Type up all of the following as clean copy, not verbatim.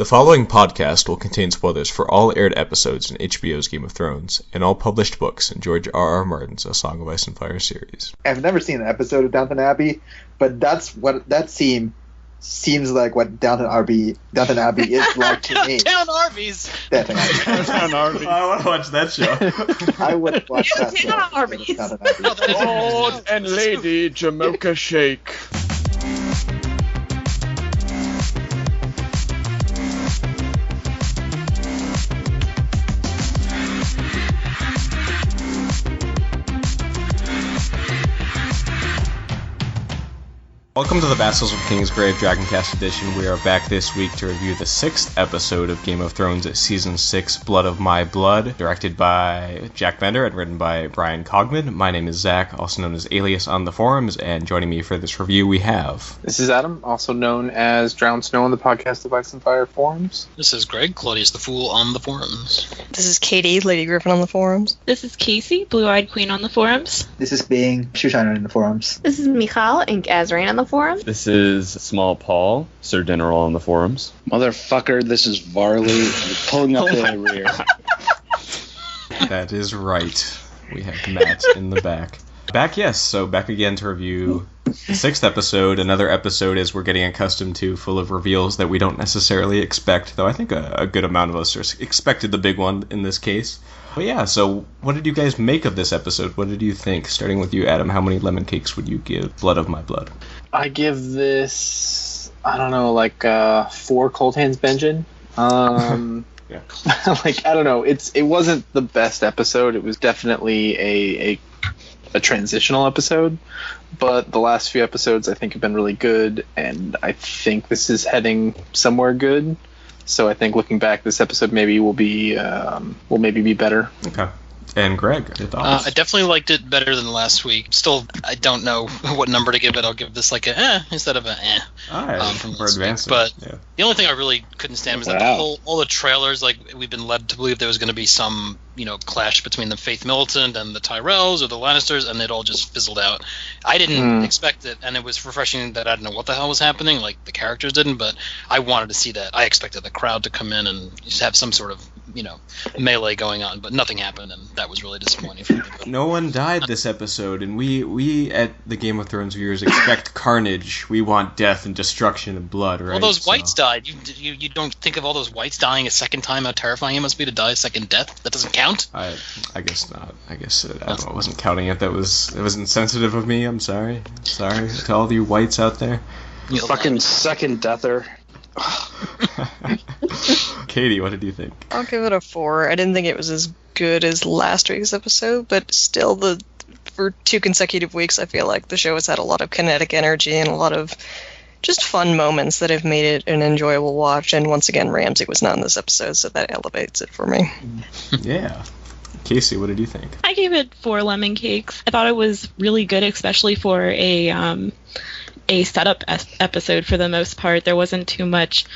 The following podcast will contain spoilers for all aired episodes in HBO's Game of Thrones and all published books in George R.R. Martin's A Song of Ice and Fire series. I've never seen an episode of Downton Abbey, but that seems like what Downton Abbey is like to me. Downton Arby's. Downton Abbey. I want to watch that show. I would watch that show. Downton Arby's. Lord and Lady Jamocha Shake. Welcome to the Vassals of Kingsgrave DragonCast edition. We are back this week to review the 6th episode of Game of Thrones at Season 6, Blood of My Blood, directed by Jack Bender and written by Brian Cogman. My name is Zach, also known as Alias on the forums, and joining me for this review we have... This is Adam, also known as drownedsnow on the podcast of Ice and Fire forums. This is Greg, Claudiusthefool on the forums. This is Katie, LadyGriffin on the forums. This is Casey, Blue-Eyed Queen on the forums. This is being Shoeshiner in the forums. This is Michal, inkasrain on the forums. This is Small Paul, SerDinnerRoll on the forums. Motherfucker, this is Varley, pulling up in the rear. That is right. We have Matt in the back. Back again to review the 6th episode. Another episode, as we're getting accustomed to, full of reveals that we don't necessarily expect, though I think a good amount of us expected the big one in this case. But yeah, so what did you guys make of this episode? What did you think? Starting with you, Adam, how many lemon cakes would you give Blood of My Blood? I give this, I don't know, like 4 Cold Hands Benjamin. Yeah. Like, I don't know, it wasn't the best episode. It was definitely a transitional episode, but the last few episodes I think have been really good, and I think this is heading somewhere good. So I think looking back, this episode maybe will be better. Okay. And Greg, your thoughts? I definitely liked it better than last week. Still, I don't know what number to give it. I'll give this like a instead of a All right, from we're advancing. But yeah. The only thing I really couldn't stand was that all the trailers, like we've been led to believe there was going to be some, clash between the Faith Militant and the Tyrells or the Lannisters, and it all just fizzled out. I didn't expect it, and it was refreshing that I didn't know what the hell was happening, like the characters didn't, but I wanted to see that. I expected the crowd to come in and just have some sort of, melee going on, but nothing happened, and that was really disappointing for me. But no one died this episode, and we at the Game of Thrones viewers expect carnage. We want death and destruction and blood, right? All those whites died. You don't think of all those whites dying a second time, how terrifying it must be to die a second death? That doesn't count? I guess not. I guess I wasn't counting it. It was insensitive of me. I'm sorry. Sorry to all you whites out there. You fucking second deather. Katie, what did you think? I'll give it a 4. I didn't think it was as good as last week's episode, but still, for 2 consecutive weeks, I feel like the show has had a lot of kinetic energy and a lot of just fun moments that have made it an enjoyable watch. And once again, Ramsay was not in this episode, so that elevates it for me. Yeah. Casey, what did you think? I gave it 4 lemon cakes. I thought it was really good, especially for a setup episode for the most part. There wasn't too much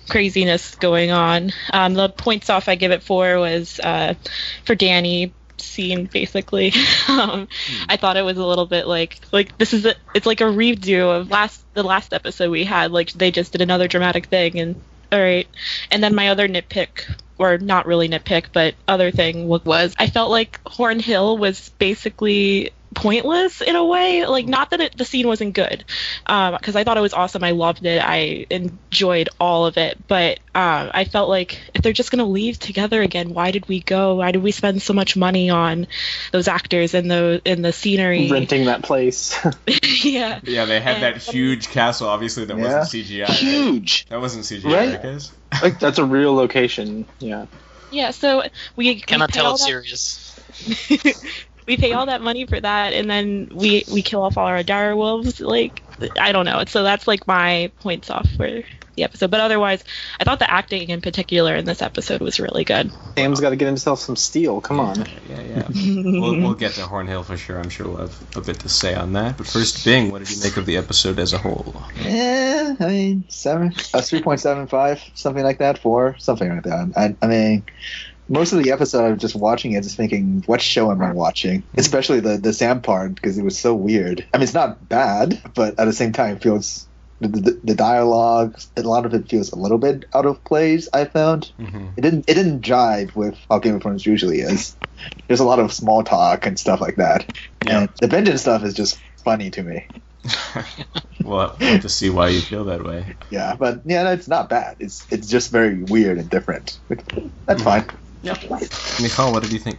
craziness going on. The points off I give it 4 was for Dany scene, basically. I thought it was a little bit it's like a redo of the last episode we had. Like they just did another dramatic thing, and all right. And then my other nitpick, or not really nitpick, but other thing was I felt like Hornhill was basically pointless in a way. Like, not that the scene wasn't good, because I thought it was awesome. I loved it. I enjoyed all of it. But I felt like if they're just going to leave together again, why did we go? Why did we spend so much money on those actors and the scenery? Renting that place. Yeah. Yeah, they had that huge castle. Obviously, that wasn't CGI. Huge. That wasn't CGI, right, guys? Like, that's a real location. Yeah. Yeah, so we cannot tell it's serious. We pay all that money for that, and then we kill off all our dire wolves. Like, I don't know. So that's my points off for the episode. But otherwise, I thought the acting in particular in this episode was really good. Sam's got to get himself some steel. Come on. Yeah. We'll get to Hornhill for sure. I'm sure we'll have a bit to say on that. But first, Bing, what did you make of the episode as a whole? Yeah, I mean, 3.75, something like that, 4, something like that. I mean, most of the episode I was just watching it, just thinking, what show am I watching? Especially the Sam part, because it was so weird. I mean, it's not bad, but at the same time, it feels the dialogue, a lot of it feels a little bit out of place. I found it didn't jive with how Game of Thrones usually is. There's a lot of small talk and stuff like that, and the vengeance stuff is just funny to me. Well, I'll have to see why you feel that way. Yeah, but it's not bad. It's just very weird and different. That's fine. Yeah. Michal, what did you think?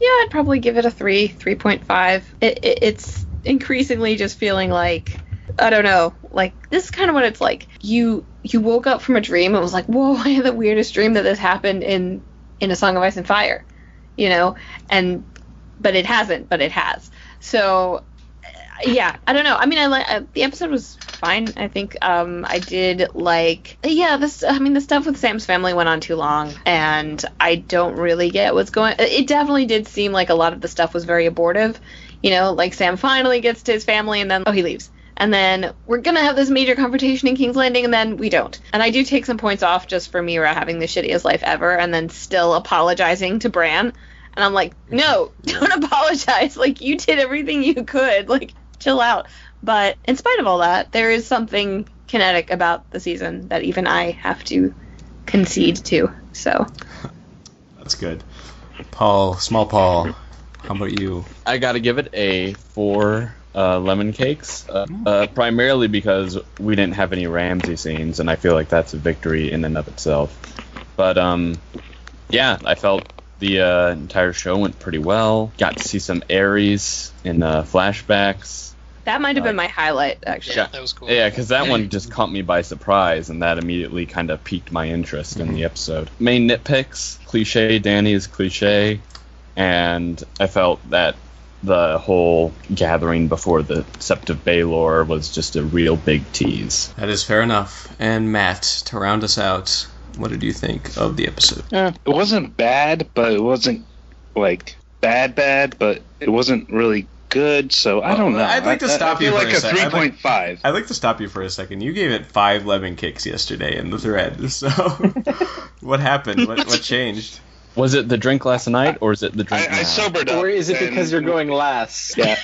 Yeah, I'd probably give it a 3.5. It's increasingly just feeling like, I don't know, like, this is kind of what it's like. You woke up from a dream and was like, whoa, I had the weirdest dream that this happened in A Song of Ice and Fire, but it hasn't, but it has. So, yeah, I don't know. I mean, the episode was fine. I think I did like, the stuff with Sam's family went on too long, and I don't really get what's going. It definitely did seem like a lot of the stuff was very abortive. Like Sam finally gets to his family, and then he leaves, and then we're gonna have this major confrontation in King's Landing, and then we don't. And I do take some points off just for Mira having the shittiest life ever, and then still apologizing to Bran. And I'm like, no, don't apologize. Like, you did everything you could. Like, chill out. But in spite of all that, there is something kinetic about the season that even I have to concede to. So that's good. Paul, small Paul, how about you? I gotta give it a 4 lemon cakes, primarily because we didn't have any Ramsay scenes, and I feel like that's a victory in and of itself. But yeah, I felt the entire show went pretty well. Got to see some Ares in flashbacks. That might have been my highlight, actually. Yeah, that was cool. Yeah, because that one just caught me by surprise, and that immediately kind of piqued my interest in the episode. Main nitpicks, cliche, Dany is cliche, and I felt that the whole gathering before the Sept of Baelor was just a real big tease. That is fair enough. And Matt, to round us out, what did you think of the episode? It wasn't bad, but it wasn't, like, bad, but it wasn't really good, so I don't know. I'd like to stop you for like a second. 3.5. I'd like to stop you for a second. You gave it 5 lemon cakes yesterday in the thread, so what happened? What changed? Was it the drink last night, or is it the drink now? I sobered up. Or is it because you're going last? Yeah.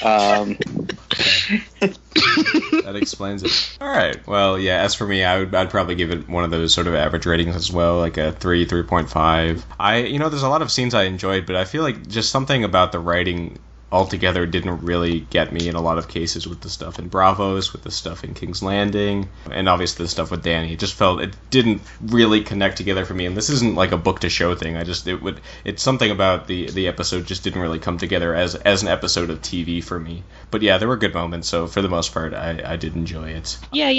That explains it. All right. Well, yeah. As for me, I'd probably give it one of those sort of average ratings as well, like a 3.5. There's a lot of scenes I enjoyed, but I feel like just something about the writing altogether didn't really get me in a lot of cases with the stuff in Braavos, with the stuff in King's Landing, and obviously the stuff with Dany. It just felt it didn't really connect together for me, and this isn't like a book to show thing. It's something about the episode just didn't really come together as an episode of TV for me. But yeah, there were good moments, so for the most part, I did enjoy it. Yeah,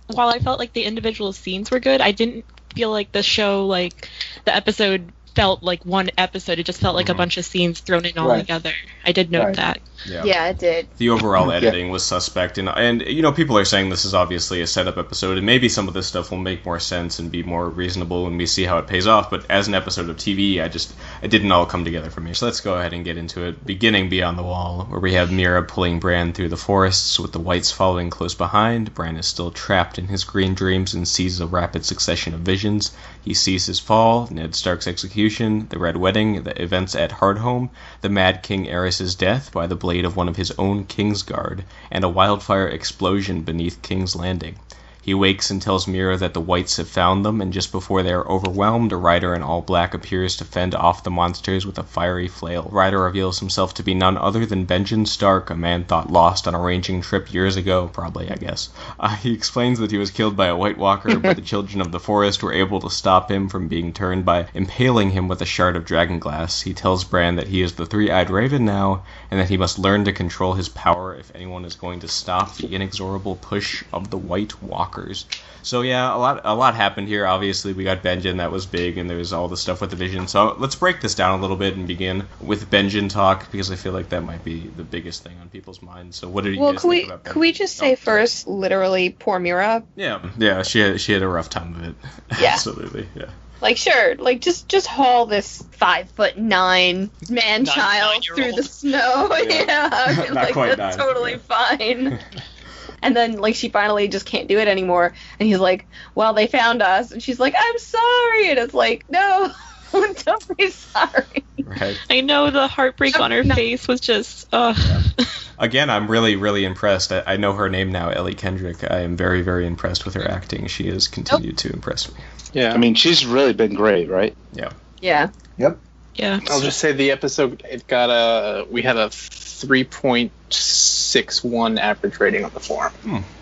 while I felt like the individual scenes were good, I didn't feel like the show, like the episode felt like one episode. It just felt like a bunch of scenes thrown in all together. I did note that. Yeah, it did. The overall editing was suspect, and people are saying this is obviously a setup episode, and maybe some of this stuff will make more sense and be more reasonable when we see how it pays off, but as an episode of TV, it didn't all come together for me. So let's go ahead and get into it, beginning Beyond the Wall, where we have Mira pulling Bran through the forests with the Whites following close behind. Bran is still trapped in his green dreams and sees a rapid succession of visions. He sees his fall, Ned Stark's execution, the Red Wedding, the events at Hardhome, the Mad King Aerys's death by the blade of one of his own Kingsguard, and a wildfire explosion beneath King's Landing. He wakes and tells Mira that the Whites have found them, and just before they are overwhelmed, a rider in all black appears to fend off the monsters with a fiery flail. Rider reveals himself to be none other than Benjen Stark, a man thought lost on a ranging trip years ago, probably, I guess. He explains that he was killed by a White Walker, but the children of the forest were able to stop him from being turned by impaling him with a shard of dragonglass. He tells Bran that he is the Three-Eyed Raven now, and that he must learn to control his power if anyone is going to stop the inexorable push of the White Walker. So yeah, a lot happened here. Obviously, we got Benjen, that was big, and there's all the stuff with the vision. So let's break this down a little bit and begin with Benjen talk, because I feel like that might be the biggest thing on people's minds. So what did you guys think about Benjen? Could we just say first, literally, poor Mira? Yeah, she had a rough time of it. Yeah. Absolutely, yeah. Like, sure, like, just haul this 5'9" man-child through the snow. Yeah, I mean, Not quite that's 9, totally fine. And then, like, she finally just can't do it anymore. And he's like, well, they found us. And she's like, I'm sorry. And it's like, no, don't be sorry. Right. I know the heartbreak on her face was just, Again, I'm really, really impressed. I know her name now, Ellie Kendrick. I am very, very impressed with her acting. She has continued to impress me. Yeah. I mean, she's really been great, right? Yeah. Yeah. Yep. Yeah. I'll just say the episode, we had a 3.61 average rating on the forum.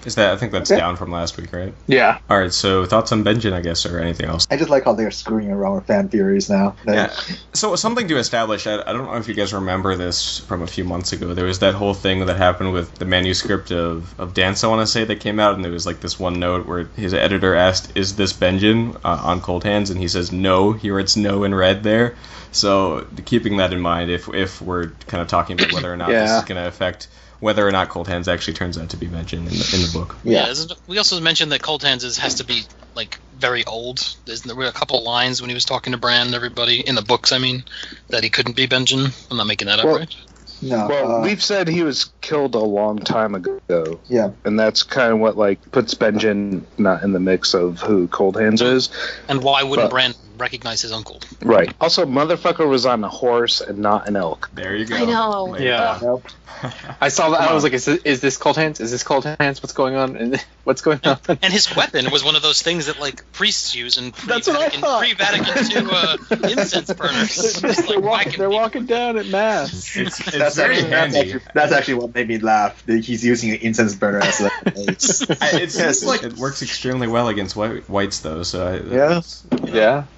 I think that's down from last week, right? Yeah. All right, so thoughts on Benjen, I guess, or anything else? I just like how they're screwing around with fan theories now. Yeah. So something to establish, I don't know if you guys remember this from a few months ago. There was that whole thing that happened with the manuscript of Dance, I want to say, that came out, and there was like this one note where his editor asked, "Is this Benjen on Cold Hands?" And he says, "No." He writes "no" in red there. So keeping that in mind, if we're kind of talking about whether or not this is going to affect whether or not Cold Hands actually turns out to be mentioned in the book. Yeah. We also mentioned that Cold Hands has to be like very old. There were a couple of lines when he was talking to Bran and everybody in the books. I mean, that he couldn't be Benjen. I'm not making that up, right? No. Well, we've said he was killed a long time ago. Yeah. And that's kind of what puts Benjen not in the mix of who Cold Hands is. And why wouldn't Bran recognize his uncle? Right. Also, motherfucker was on a horse and not an elk. There you go. I know. Yeah. Yep. I saw that. I was like, is this Cold Hands? Is this Cold Hands? What's going on? And what's going on? And his weapon was one of those things that like priests use in That's what I thought. Pre-Vatican II incense burners. Just like they're walking down at mass. It's That's very handy. That's actually what made me laugh. He's using an incense burner as a ace. It seems like it works extremely well against whites, though. So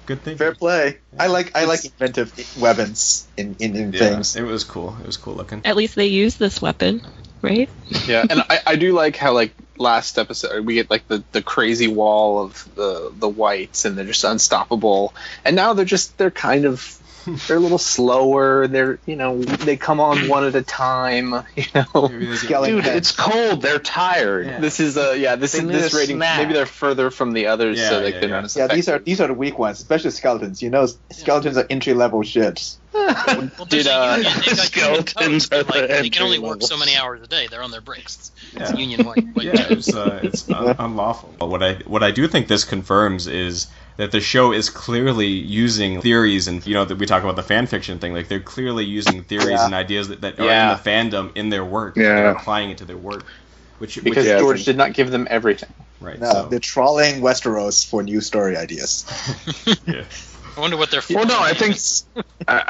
good thing. Fair play. I like inventive weapons in things. It was cool. It was cool looking. At least they use this weapon, right? Yeah, and I do like how last episode we get the crazy wall of the whites and they're just unstoppable, and now they're kind of they're a little slower. They come on one at a time. Dude, it's cold. They're tired. Yeah. This is this rating. Maybe they're further from the others, so they're not as effective. These are the weak ones, especially skeletons. Skeletons are entry level shits. Skeletons are they can only work so many hours a day. They're on their breaks. It's union white. It's unlawful. What I do think this confirms is that the show is clearly using theories, and that we talk about the fan fiction thing. Like they're clearly using theories and ideas that are in the fandom in their work. Yeah. They're applying it to their work. Because George did not give them everything. Right. No, they're trawling Westeros for new story ideas. Yeah. I wonder what they're for. Well, no, I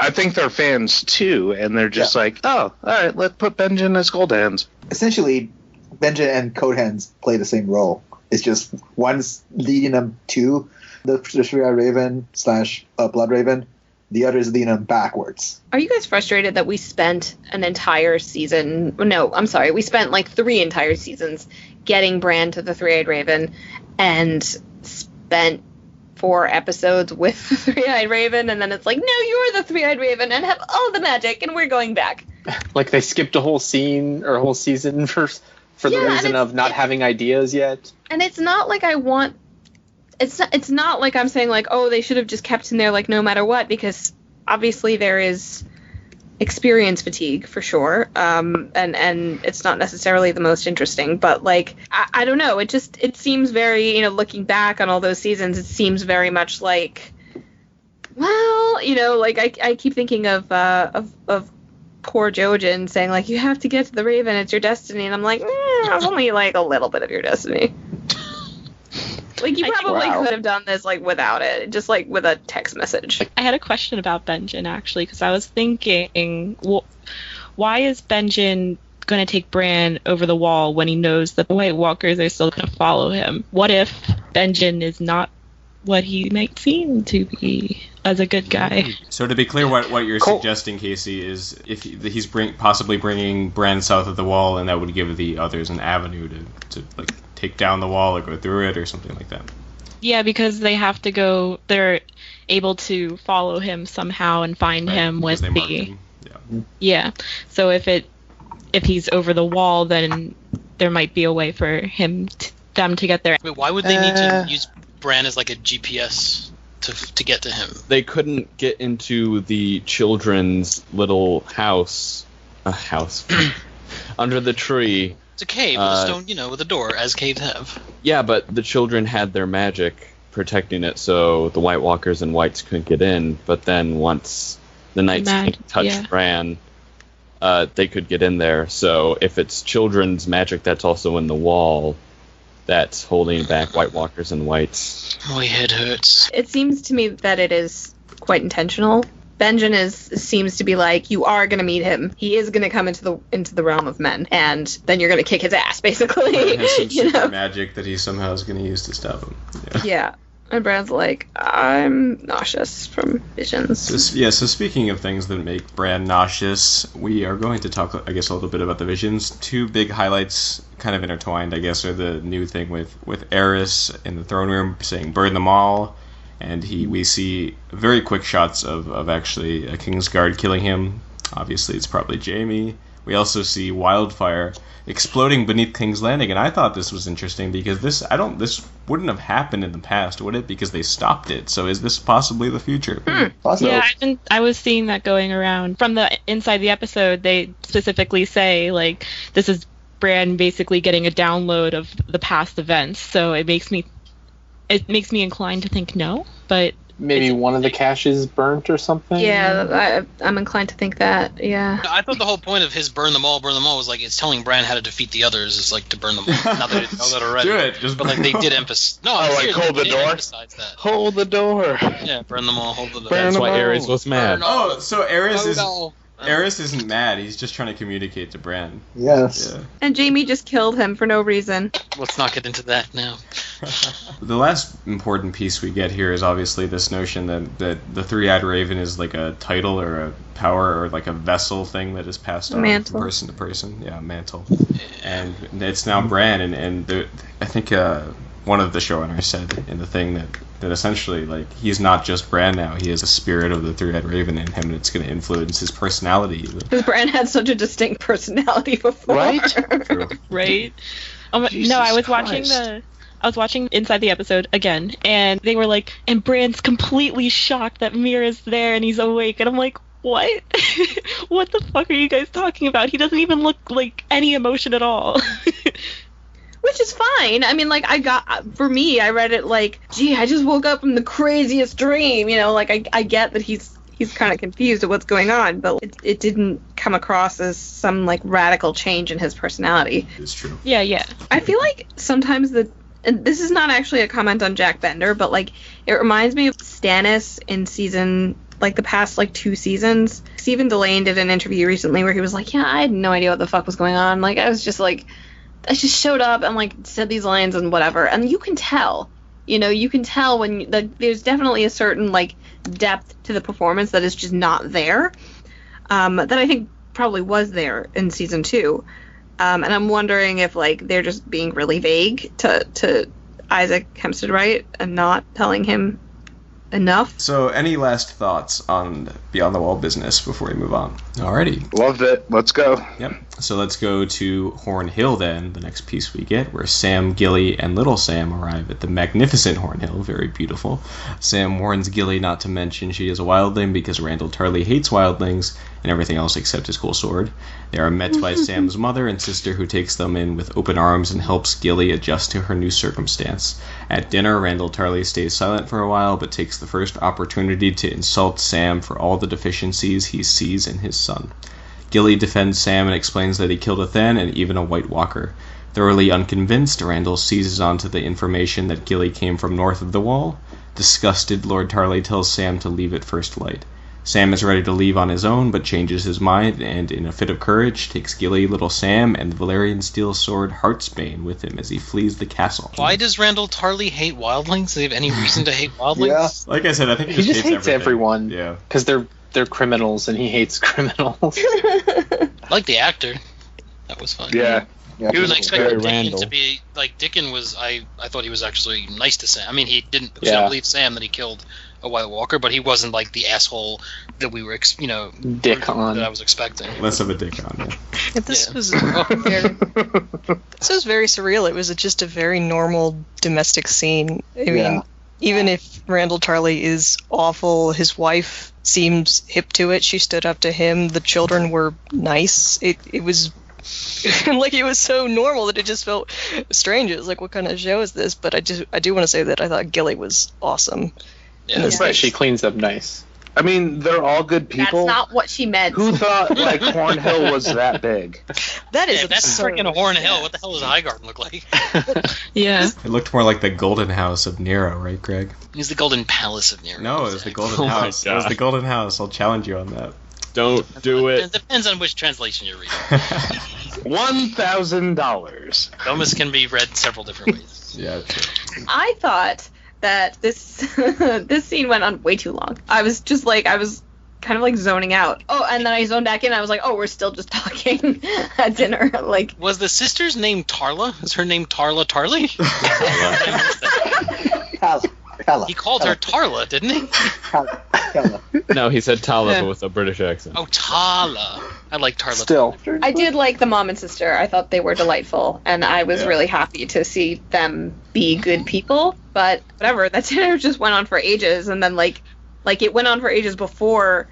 think they're fans too, and they're just like, oh, all right, let's put Benjen as Cold Hands. Essentially, Benjen and Cold Hands play the same role. It's just one's leading them to the Three-Eyed Raven / Blood Raven. The other is leading them backwards. Are you guys frustrated that we spent an entire season? No, I'm sorry. We spent 3 entire seasons getting Bran to the Three-Eyed Raven, and spent 4 episodes with the Three-Eyed Raven, and then it's like, no, you're the Three-Eyed Raven and have all the magic, and we're going back. Like they skipped a whole scene or a whole season for the reason of not having ideas yet. And it's not like I want. It's not like I'm saying oh, they should have just kept him there no matter what, because obviously there is experience fatigue for sure, and it's not necessarily the most interesting, but I don't know, it seems very, looking back on all those seasons, it seems very much like, well, I keep thinking of poor Jojen saying you have to get to the Raven, it's your destiny, and I'm like, it's only a little bit of your destiny. You probably could have done this without it, just with a text message. I had a question about Benjen actually, because I was thinking, why is Benjen going to take Bran over the wall when he knows that the White Walkers are still going to follow him? What if Benjen is not what he might seem to be as a good guy? So to be clear, what you're suggesting, Casey, is if he's possibly bringing Bran south of the wall, and that would give the others an avenue to take down the wall or go through it or something like that. Yeah, because they have to go. They're able to follow him somehow and find him with the. Yeah. So if he's over the wall, then there might be a way for them to get there. Wait, why would they need to use Bran as a GPS to get to him? They couldn't get into the children's little house under the tree. It's a cave with a stone, with a door, as caves have. Yeah, but the children had their magic protecting it, so the White Walkers and Whites couldn't get in. But then once the Night King touched Bran, they could get in there. So if it's children's magic that's also in the wall, that's holding back White Walkers and Whites. My head hurts. It seems to me that it is quite intentional. Benjen seems to be like, you are going to meet him. He is going to come into the realm of men, and then you're going to kick his ass, basically. He has some super magic that he somehow is going to use to stop him. Yeah. And Bran's like, I'm nauseous from visions. So speaking of things that make Bran nauseous, we are going to talk, I guess, a little bit about the visions. Two big highlights, kind of intertwined, I guess, are the new thing with Aerys in the throne room saying, burn them all. And we see very quick shots of actually a Kingsguard killing him. Obviously, it's probably Jaime. We also see wildfire exploding beneath King's Landing, and I thought this was interesting because this wouldn't have happened in the past, would it? Because they stopped it. So is this possibly the future? Yeah, I was seeing that going around from the inside the episode. They specifically say like this is Bran basically getting a download of the past events. So it makes me inclined to think no, but maybe one of the caches burnt or something. Yeah, I'm inclined to think that. Yeah. I thought the whole point of his burn them all was like it's telling Bran how to defeat the others. It's like to burn them all. Not that they know that already. Do it. But like they did emphasize. No, hold the door. That. Hold the door. Yeah, burn them all. Hold the door. That's why Aerys was mad. Oh, so Aerys isn't mad. He's just trying to communicate to Bran. Yes. Yeah. And Jaime just killed him for no reason. Let's not get into that now. The last important piece we get here is obviously this notion that the Three-Eyed Raven is like a title or a power or like a vessel thing that is passed on from person to person. Yeah, mantle. And it's now Bran, and I think one of the showrunners said in the thing that essentially, like, he's not just Bran now. He is a spirit of the Three-Eyed Raven in him, and it's going to influence his personality. Because Bran had such a distinct personality before. Right? True. Right? No, I was watching Inside the Episode again, and they were like, and Bran's completely shocked that Mira's there and he's awake, and I'm like, what? What the fuck are you guys talking about? He doesn't even look like any emotion at all. Which is fine. I mean, like, for me, I read it like, gee, I just woke up from the craziest dream. You know, like, I get that he's kind of confused at what's going on, but it didn't come across as some, like, radical change in his personality. It's true. Yeah. I feel like sometimes and this is not actually a comment on Jack Bender, but, like, it reminds me of Stannis in season, like, the past, like, 2 seasons. Stephen Delane did an interview recently where he was like, yeah, I had no idea what the fuck was going on. Like, I was just, like, I just showed up and, like, said these lines and whatever. And you can tell, when there's definitely a certain, like, depth to the performance that is just not there. That I think probably was there in season 2. And I'm wondering if, like, they're just being really vague to Isaac Hempstead-Wright and not telling him enough. So, any last thoughts on Beyond the Wall business before we move on? Alrighty. Loved it. Let's go. Yep. So let's go to Hornhill then, the next piece we get, where Sam, Gilly, and Little Sam arrive at the magnificent Hornhill. Very beautiful. Sam warns Gilly not to mention she is a wildling because Randall Tarley hates wildlings and everything else except his cool sword. They are met by Sam's mother and sister, who takes them in with open arms and helps Gilly adjust to her new circumstance. At dinner, Randall Tarley stays silent for a while, but takes the first opportunity to insult Sam for all the deficiencies he sees in his son. Gilly defends Sam and explains that he killed a Thenn and even a White Walker. Thoroughly unconvinced, Randall seizes onto the information that Gilly came from north of the wall. Disgusted, Lord Tarley tells Sam to leave at first light. Sam is ready to leave on his own, but changes his mind, and in a fit of courage, takes Gilly, Little Sam, and the Valyrian steel sword Heartsbane with him as he flees the castle. Why does Randall Tarley hate wildlings? Do they have any reason to hate wildlings? Yeah. Like I said, I think He just hates everyone. Yeah. Because they're criminals, and he hates criminals. I like the actor. That was fun. Yeah. He was expecting very Dickon Randall. to be like Dickon was. I thought he was actually nice to Sam. I mean, he didn't believe Sam that he killed a White Walker, but he wasn't like the asshole that we were, Dick on. that I was expecting. Less of a dick on it. Yeah, this was very surreal. It was just a very normal domestic scene. I mean, even if Randall Tarley is awful, his wife seems hip to it. She stood up to him. The children were nice. It was like, it was so normal that it just felt strange. It was like, what kind of show is this? But I do want to say that I thought Gilly was awesome. Yeah. Right, she cleans up nice. I mean, they're all good people. That's not what she meant. Who thought like Hornhill was that big? That is that's absurd. freaking Hornhill. What the hell does Highgarden look like? Yeah. It looked more like the Golden House of Nero, right, Greg? He's the Golden Palace of Nero. No, it was the Golden Oh my House. It was God. the Golden House. I'll challenge you on that. Don't do It it. depends on which translation you're reading. $1,000. Domus can be read several different ways. Yeah, true. I thought that this this scene went on way too long. I was kind of like zoning out. Oh, and then I zoned back in. I was like, oh, we're still just talking at dinner. Like, Was the sister's name Tarla? Is her name Tarla Tarly? Tala. He called her Tarla, didn't he? Tala. No, he said Tala, but with a British accent. Oh, Tala. I like Tarla. Still. I did like the mom and sister. I thought they were delightful, and I was Yeah. really happy to see them be good people. But whatever, that dinner just went on for ages, and then like it went on for ages before,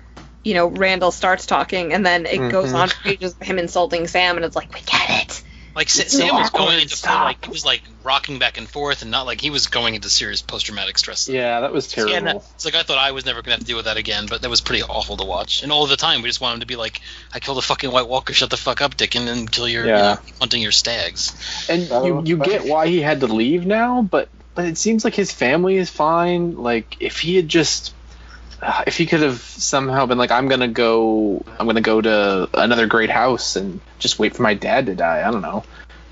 Randall starts talking, and then it goes on for ages with him insulting Sam, and it's like, we get it. Like It's Sam so was going awkward, into stop. like he was like rocking back and forth, and not like he was going into serious post-traumatic stress. Yeah, that was terrible. Yeah, and it's like I thought I was never gonna have to deal with that again, but that was pretty awful to watch. And all the time we just want him to be like, "I killed a fucking White Walker, shut the fuck up, Dickon, until you're Yeah. hunting your stags." And you get why he had to leave now, but it seems like his family is fine. Like if he had just, if he could have somehow been like, I'm gonna go to another great house and just wait for my dad to die. I don't know.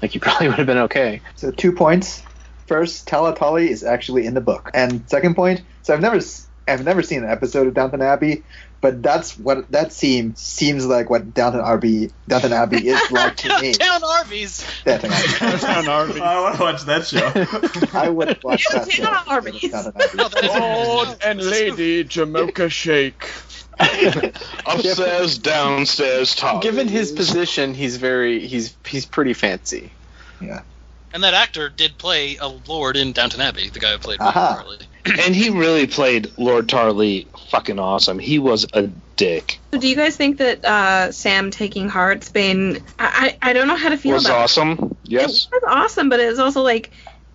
Like he probably would have been okay. So 2 points. First, Talatali is actually in the book. And second point, so I've never seen an episode of Downton Abbey, but that seems like what Downton Abbey is like to me. Down Arby's. Downton Abbey. I want to watch that show. I would watch that show. Downton Abbey. Downton Abbey. No, that is Lord and Lady Jamocha Shake. Upstairs, downstairs, top. Given his position, he's pretty fancy. Yeah. And that actor did play a lord in Downton Abbey, the guy who played Aha. Varley. And he really played Lord Tarly fucking awesome. He was a dick. So do you guys think that Sam taking Heartsbane, I don't know how to feel Was about awesome. Yes. it. It was awesome, but it was also like,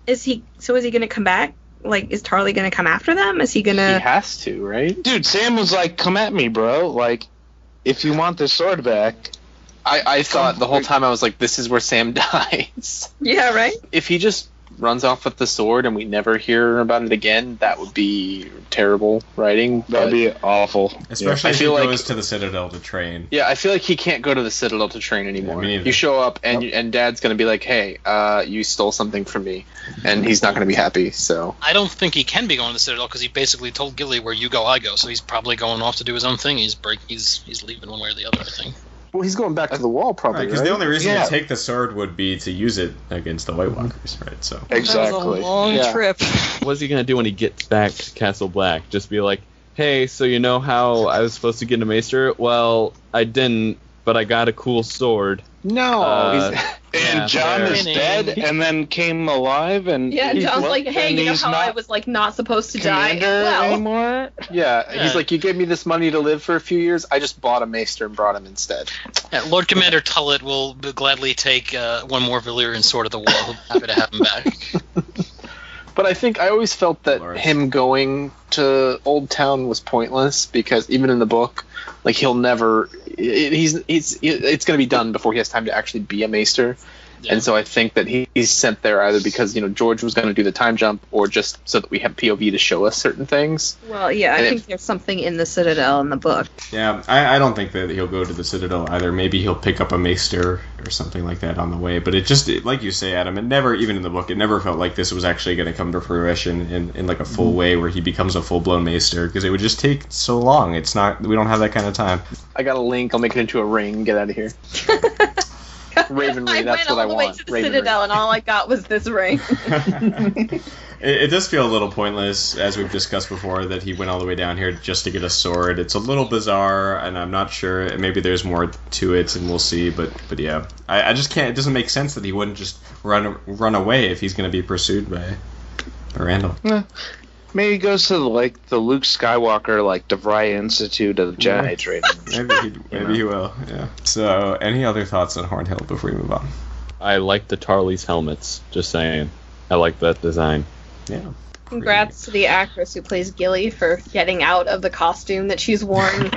is he going to come back? Like, is Tarly going to come after them? Is he going He to... has to, right? Dude, Sam was like, come at me, bro. Like, if you want this sword back. I thought the whole time, I was like, this is where Sam dies. Yeah, right? If he just runs off with the sword and we never hear about it again, that would be terrible writing. That'd be awful. Especially I if he feel like- goes to the Citadel to train. Yeah, I feel like he can't go to the Citadel to train anymore. Yeah, me neither. You show up and Dad's gonna be like, "Hey, you stole something from me," and he's not gonna be happy. So I don't think he can be going to the Citadel because he basically told Gilly, "Where you go, I go." So he's probably going off to do his own thing. He's leaving one way or the other, I think. well, he's going back to the wall probably, Because right? the only reason Yeah. to take the sword would be to use it against the White Walkers, right? So Exactly. That was a long Yeah. trip. What's he gonna do when he gets back to Castle Black? Just be like, hey, so you know how I was supposed to get a maester? Well, I didn't, but I got a cool sword. No, And Yeah, John fair. is dead and then came alive and Yeah, he's John's like, left hey, and you know he's how I not was like not supposed to die? commander Well, anymore? yeah, Yeah. he's like, you gave me this money to live for a few years. I just bought a maester and brought him instead. Yeah, Lord Commander Tullet will gladly take one more Valyrian sword of the wall. He'll be happy to have him back. But I think I always felt that Lars. him going to Old Town was pointless because even in the book, like he'll never. It's going to be done before he has time to actually be a maester. Yeah. And so I think that he's sent there either because George was going to do the time jump or just so that we have POV to show us certain things. well, yeah, I And think there's something in the Citadel in the book. yeah, I don't think that he'll go to the Citadel either. Maybe he'll pick up a maester or something like that on the way. But like you say, Adam, it never, even in the book, it never felt like this was actually going to come to fruition in like a full way where he becomes a full-blown maester because it would just take so long. It's not, we don't have that kind of time. I got a link. I'll make it into a ring. Get out of here. Ravenry, that's I what I went all the way want. to the Ravenry. Citadel, and all I got was this ring. It does feel a little pointless, as we've discussed before, that he went all the way down here just to get a sword. It's a little bizarre, and I'm not sure. Maybe there's more to it, and we'll see. But yeah, I just can't. It doesn't make sense that he wouldn't just run away if he's going to be pursued by Randall. Maybe he goes to the Luke Skywalker DeVry Institute of Jedi training. Maybe he will. Yeah. So, any other thoughts on Hornhill before we move on? I like the Tarly's helmets. Just saying. I like that design. Yeah. Congrats to the actress who plays Gilly for getting out of the costume that she's worn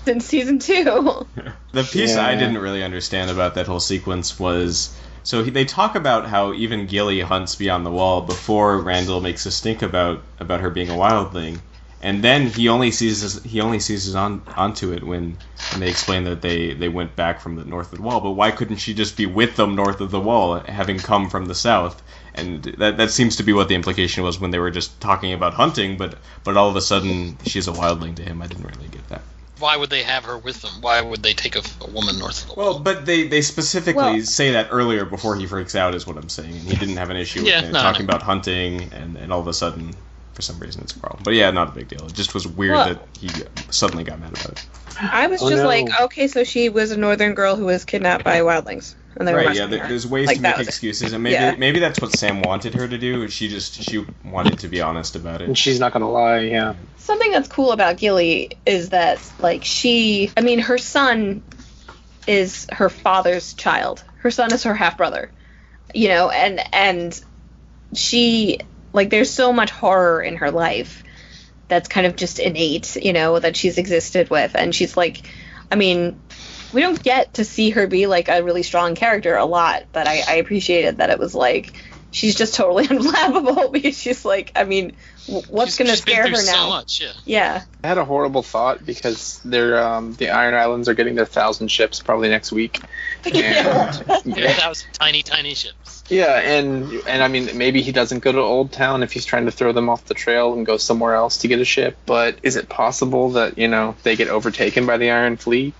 since season 2. The piece I didn't really understand about that whole sequence was, so they talk about how even Gilly hunts beyond the wall before Randall makes a stink about her being a wildling, and then he only seizes onto it when they explain that they went back from the north of the wall. But why couldn't she just be with them north of the wall, having come from the south? And that seems to be what the implication was when they were just talking about hunting, but all of a sudden she's a wildling to him. I didn't really get that. Why would they have her with them? Why would they take a woman north of the wall? Well, but they specifically say that earlier before he freaks out, is what I'm saying. And he didn't have an issue with it, talking about hunting, and all of a sudden, for some reason, it's a problem. But yeah, not a big deal. It just was weird that he suddenly got mad about it. I was like, okay, so she was a northern girl who was kidnapped by wildlings. And they were there's ways to make excuses, and maybe that's what Sam wanted her to do. She wanted to be honest about it. And she's not gonna lie, Something that's cool about Gilly is that, like, her son is her father's child. Her son is her half-brother, and she, like, there's so much horror in her life that's kind of just innate, that she's existed with, and she's like, we don't get to see her be, like, a really strong character a lot, but I appreciated that it was, like, she's just totally unflappable because she's, like, what's going to scare her now? So much, yeah. I had a horrible thought because the Iron Islands are getting their 1,000 ships probably next week. And, 1,000 tiny, tiny ships. Yeah, and maybe he doesn't go to Old Town if he's trying to throw them off the trail and go somewhere else to get a ship, but is it possible that, they get overtaken by the Iron Fleet?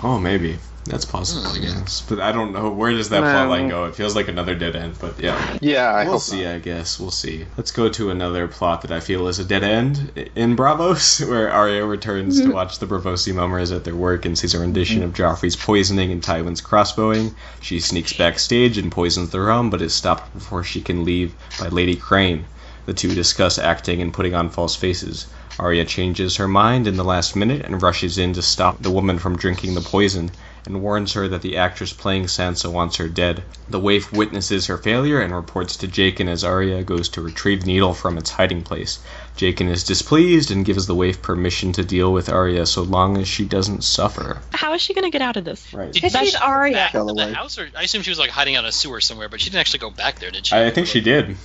Oh, maybe. That's possible, I guess. But I don't know. Where does that plotline go? It feels like another dead end, but yeah. Yeah, we'll see, I guess. We'll see. Let's go to another plot that I feel is a dead end in Braavos, where Arya returns to watch the Braavosi mummers at their work and sees a rendition of Joffrey's poisoning and Tywin's crossbowing. She sneaks backstage and poisons the rum, but is stopped before she can leave by Lady Crane. The two discuss acting and putting on false faces. Arya changes her mind in the last minute and rushes in to stop the woman from drinking the poison, and warns her that the actress playing Sansa wants her dead. The waif witnesses her failure and reports to Jaqen as Arya goes to retrieve the needle from its hiding place. Jaqen is displeased and gives the waif permission to deal with Arya so long as she doesn't suffer. How is she going to get out of this? Right. Because she's Arya. Back to the house, or I assume she was, like, hiding out in a sewer somewhere, but she didn't actually go back there, did she? I think she did.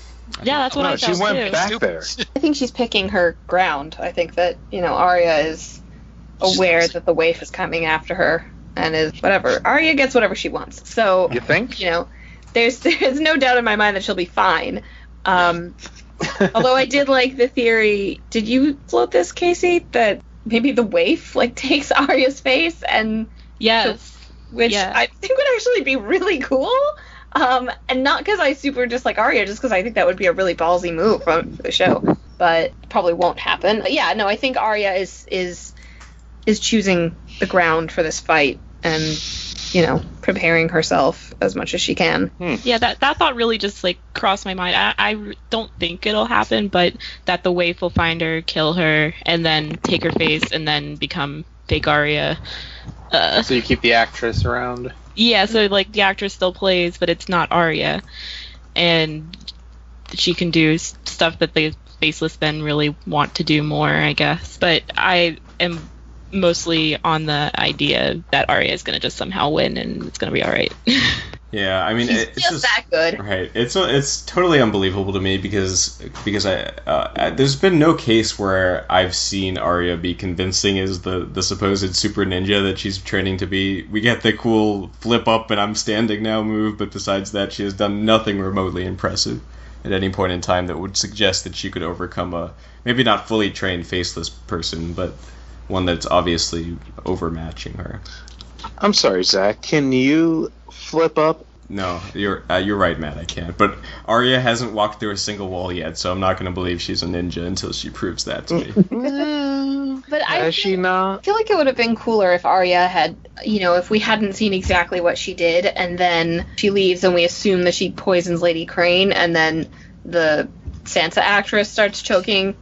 Yeah, that's what I thought, she went back there. I think she's picking her ground. I think that, Arya is aware that the waif is coming after her and is whatever. Arya gets whatever she wants. So, you think? There's no doubt in my mind that she'll be fine. Although I did like the theory. Did you float this, Casey? That maybe the waif, like, takes Arya's face and... Yes. Which I think would actually be really cool. And not because I super dislike Arya, just because I think that would be a really ballsy move from the show, but probably won't happen. But yeah, no, I think Arya is choosing the ground for this fight and, preparing herself as much as she can. Yeah, that thought really just, like, crossed my mind. I don't think it'll happen, but that the waif will find her, kill her, and then take her face and then become fake Arya. So you keep the actress around? Yeah, so, like, the actress still plays, but it's not Arya. And she can do stuff that the Faceless men really want to do more, I guess. But I am mostly on the idea that Arya is going to just somehow win, and it's going to be all right. Yeah, it's just that good. Right. It's totally unbelievable to me because I there's been no case where I've seen Arya be convincing as the supposed super ninja that she's training to be. We get the cool flip up and I'm standing now move, but besides that, she has done nothing remotely impressive at any point in time that would suggest that she could overcome a maybe not fully trained faceless person, but one that's obviously overmatching her. I'm sorry, Zach. Can you flip up? No, you're right, Matt. I can't. But Arya hasn't walked through a single wall yet, so I'm not going to believe she's a ninja until she proves that to me. But Has she not? I feel like it would have been cooler if Arya had, if we hadn't seen exactly what she did, and then she leaves, and we assume that she poisons Lady Crane, and then the Sansa actress starts choking,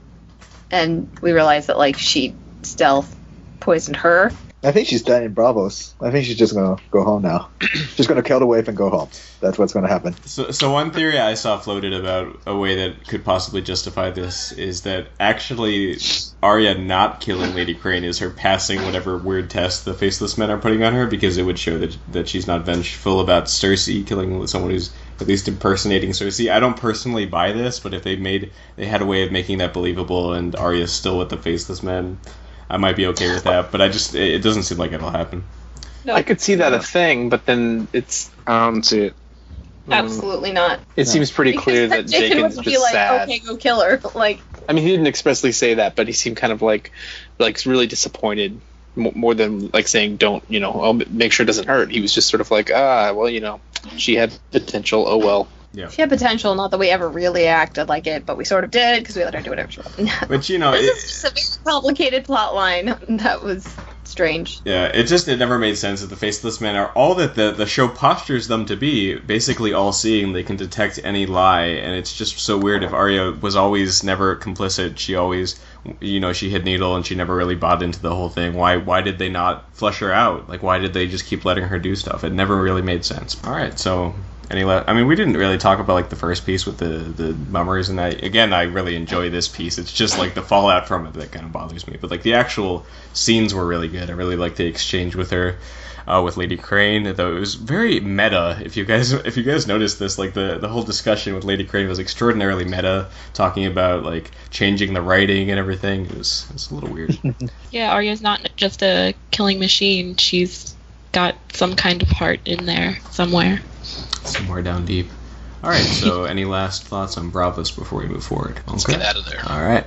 and we realize that, like, she stealth poisoned her. I think she's done in Braavos. I think she's just gonna go home now. She's gonna kill the wave and go home. That's what's gonna happen. So one theory I saw floated about a way that could possibly justify this is that actually Arya not killing Lady Crane is her passing whatever weird test the Faceless Men are putting on her, because it would show that she's not vengeful about Cersei killing someone who's at least impersonating Cersei. I don't personally buy this, but if they had a way of making that believable and Arya's still with the Faceless Men, I might be okay with that, but it doesn't seem like it'll happen. No, I could see that a thing, but then I don't see it. Absolutely not. It seems pretty clear that Jaken's would just be like, sad. okay, go kill her. Like, I mean, he didn't expressly say that, but he seemed kind of like really disappointed, more than like saying, "Don't, I'll make sure it doesn't hurt." He was just sort of like, well, she had potential. Oh well. Yeah. She had potential, not that we ever really acted like it, but we sort of did because we let her do whatever she wanted. But this is just a very complicated plot line. That was strange. Yeah, it never made sense that the Faceless Men are all that the show postures them to be, basically all-seeing. They can detect any lie, and it's just so weird. If Arya was always never complicit, she always, she hid Needle, and she never really bought into the whole thing. Why did they not flush her out? Like, why did they just keep letting her do stuff? It never really made sense. All right, so... we didn't really talk about like the first piece with the mummers, and I really enjoy this piece. It's just like the fallout from it that kind of bothers me. But like the actual scenes were really good. I really liked the exchange with her, with Lady Crane. Though it was very meta. If you guys noticed this, like the whole discussion with Lady Crane was extraordinarily meta, talking about like changing the writing and everything. It was a little weird. Yeah, Arya's not just a killing machine. She's got some kind of heart in there somewhere. Somewhere down deep. All right, so any last thoughts on Braavos before we move forward? Okay. Let's get out of there. All right.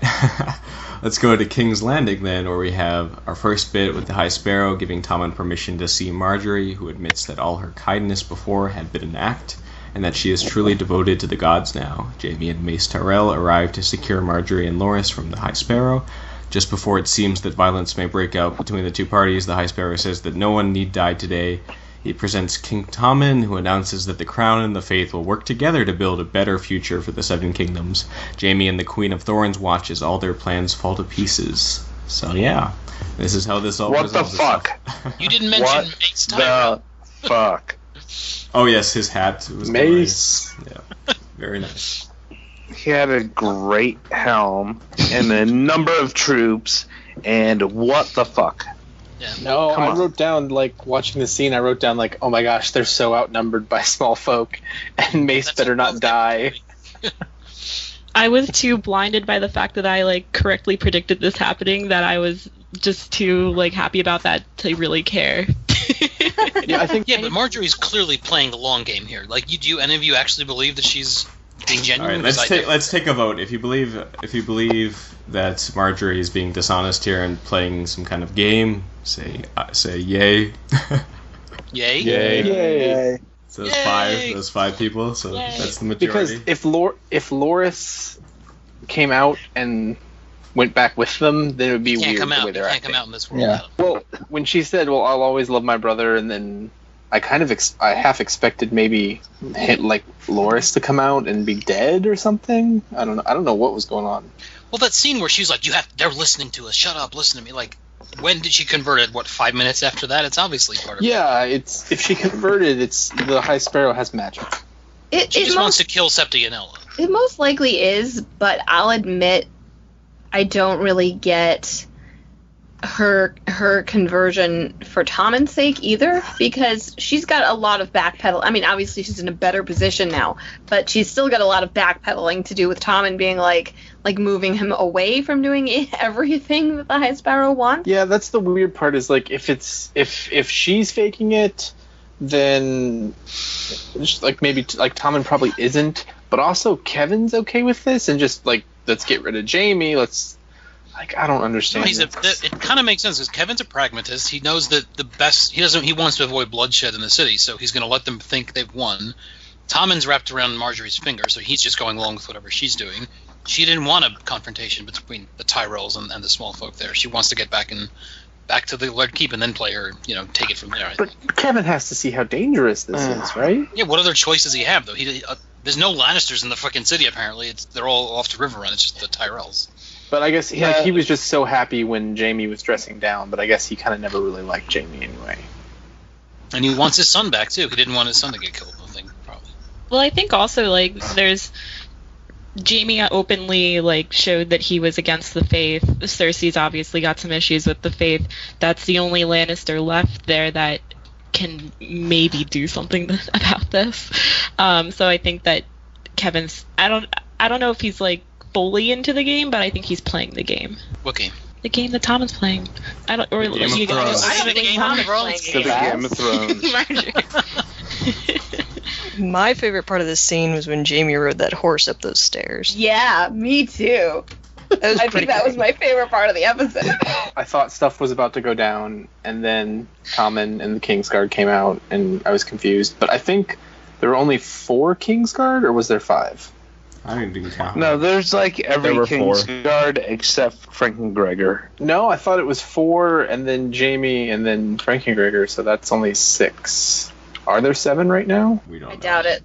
Let's go to King's Landing then, where we have our first bit with the High Sparrow giving Tommen permission to see Marjorie, who admits that all her kindness before had been an act, and that she is truly devoted to the gods now. Jaime and Mace Tyrell arrive to secure Marjorie and Loras from the High Sparrow. Just before it seems that violence may break out between the two parties, the High Sparrow says that no one need die today. He presents King Tommen, who announces that the Crown and the Faith will work together to build a better future for the Seven Kingdoms. Jaime and the Queen of Thorns watch as all their plans fall to pieces. So yeah, this is how this all What the fuck? You didn't mention Mace Tyrell. The fuck? Oh yes, his hat was Mace. Nice. Yeah, very nice. He had a great helm and a number of troops, and what the fuck? Yeah. No, I wrote down, like, watching the scene, I wrote down, like, oh my gosh, they're so outnumbered by small folk, and Mace better not die. I was too blinded by the fact that I, like, correctly predicted this happening that I was just too, like, happy about that to really care. Yeah, but Marjorie's clearly playing the long game here. Like, do any of you actually believe that she's being genuine? All right, let's take a vote. If you believe that Marjorie is being dishonest here and playing some kind of game, say yay. Yay. Yay. So those five people. So Yay. that's the majority. Because if Loras came out and went back with them, then it would be weird the way they're acting. Can't come out in this world. Yeah. Well, when she said, "Well, I'll always love my brother," and then I kind of I half expected maybe like Loras to come out and be dead or something. I don't know what was going on. Well, that scene where she's like, they're listening to us. Shut up, listen to me. Like, when did she convert it? What, 5 minutes after that? It's obviously part of it. Yeah, if she converted, it's the High Sparrow has magic. She just wants to kill Septi and Ella. It most likely is, but I'll admit I don't really get her conversion for Tommen's sake either, because she's got a lot of backpedal. I mean, obviously she's in a better position now, but she's still got a lot of backpedaling to do with Tommen being like moving him away from doing everything that the High Sparrow wants. Yeah, that's the weird part, is like if she's faking it, then just like maybe like Tommen probably isn't, but also Kevin's okay with this and just like, let's get rid of Jaime, I don't understand. It kind of makes sense because Kevin's a pragmatist. He knows that the best he wants to avoid bloodshed in the city, so he's going to let them think they've won. Tommen's wrapped around Marjorie's finger, so he's just going along with whatever she's doing. She didn't want a confrontation between the Tyrells and the small folk there. She wants to get back to the Lord Keep and then play her, take it from there. But Kevin has to see how dangerous this is, right? Yeah, what other choice does he have though? There's no Lannisters in the fucking city apparently. They're all off to Riverrun. It's just the Tyrells. But I guess he was just so happy when Jaime was dressing down, but I guess he kind of never really liked Jaime anyway. And he wants his son back, too. He didn't want his son to get killed, I think, probably. Well, I think also, like, there's... Jaime openly, like, showed that he was against the faith. Cersei's obviously got some issues with the faith. That's the only Lannister left there that can maybe do something about this. So I think that Kevin's... I don't know if he's, like, fully into the game, but I think he's playing the game. What game? The game that Tom is playing. I don't. Or Game of you Thrones. guys. I don't think Tom is playing The Game of Thrones. My favorite part of this scene was when Jaime rode that horse up those stairs. Yeah, me too. I think that was my favorite part of the episode. I thought stuff was about to go down, and then Tommen and the Kingsguard came out, and I was confused. But I think there were only 4 Kingsguard, or was there 5? I didn't count. No, there's like every There were 4. Kingsguard except Frank and Gregor. No, I thought it was 4, and then Jaime, and then Frank and Gregor, so that's only 6. Are there 7 right now? We don't I know. doubt it.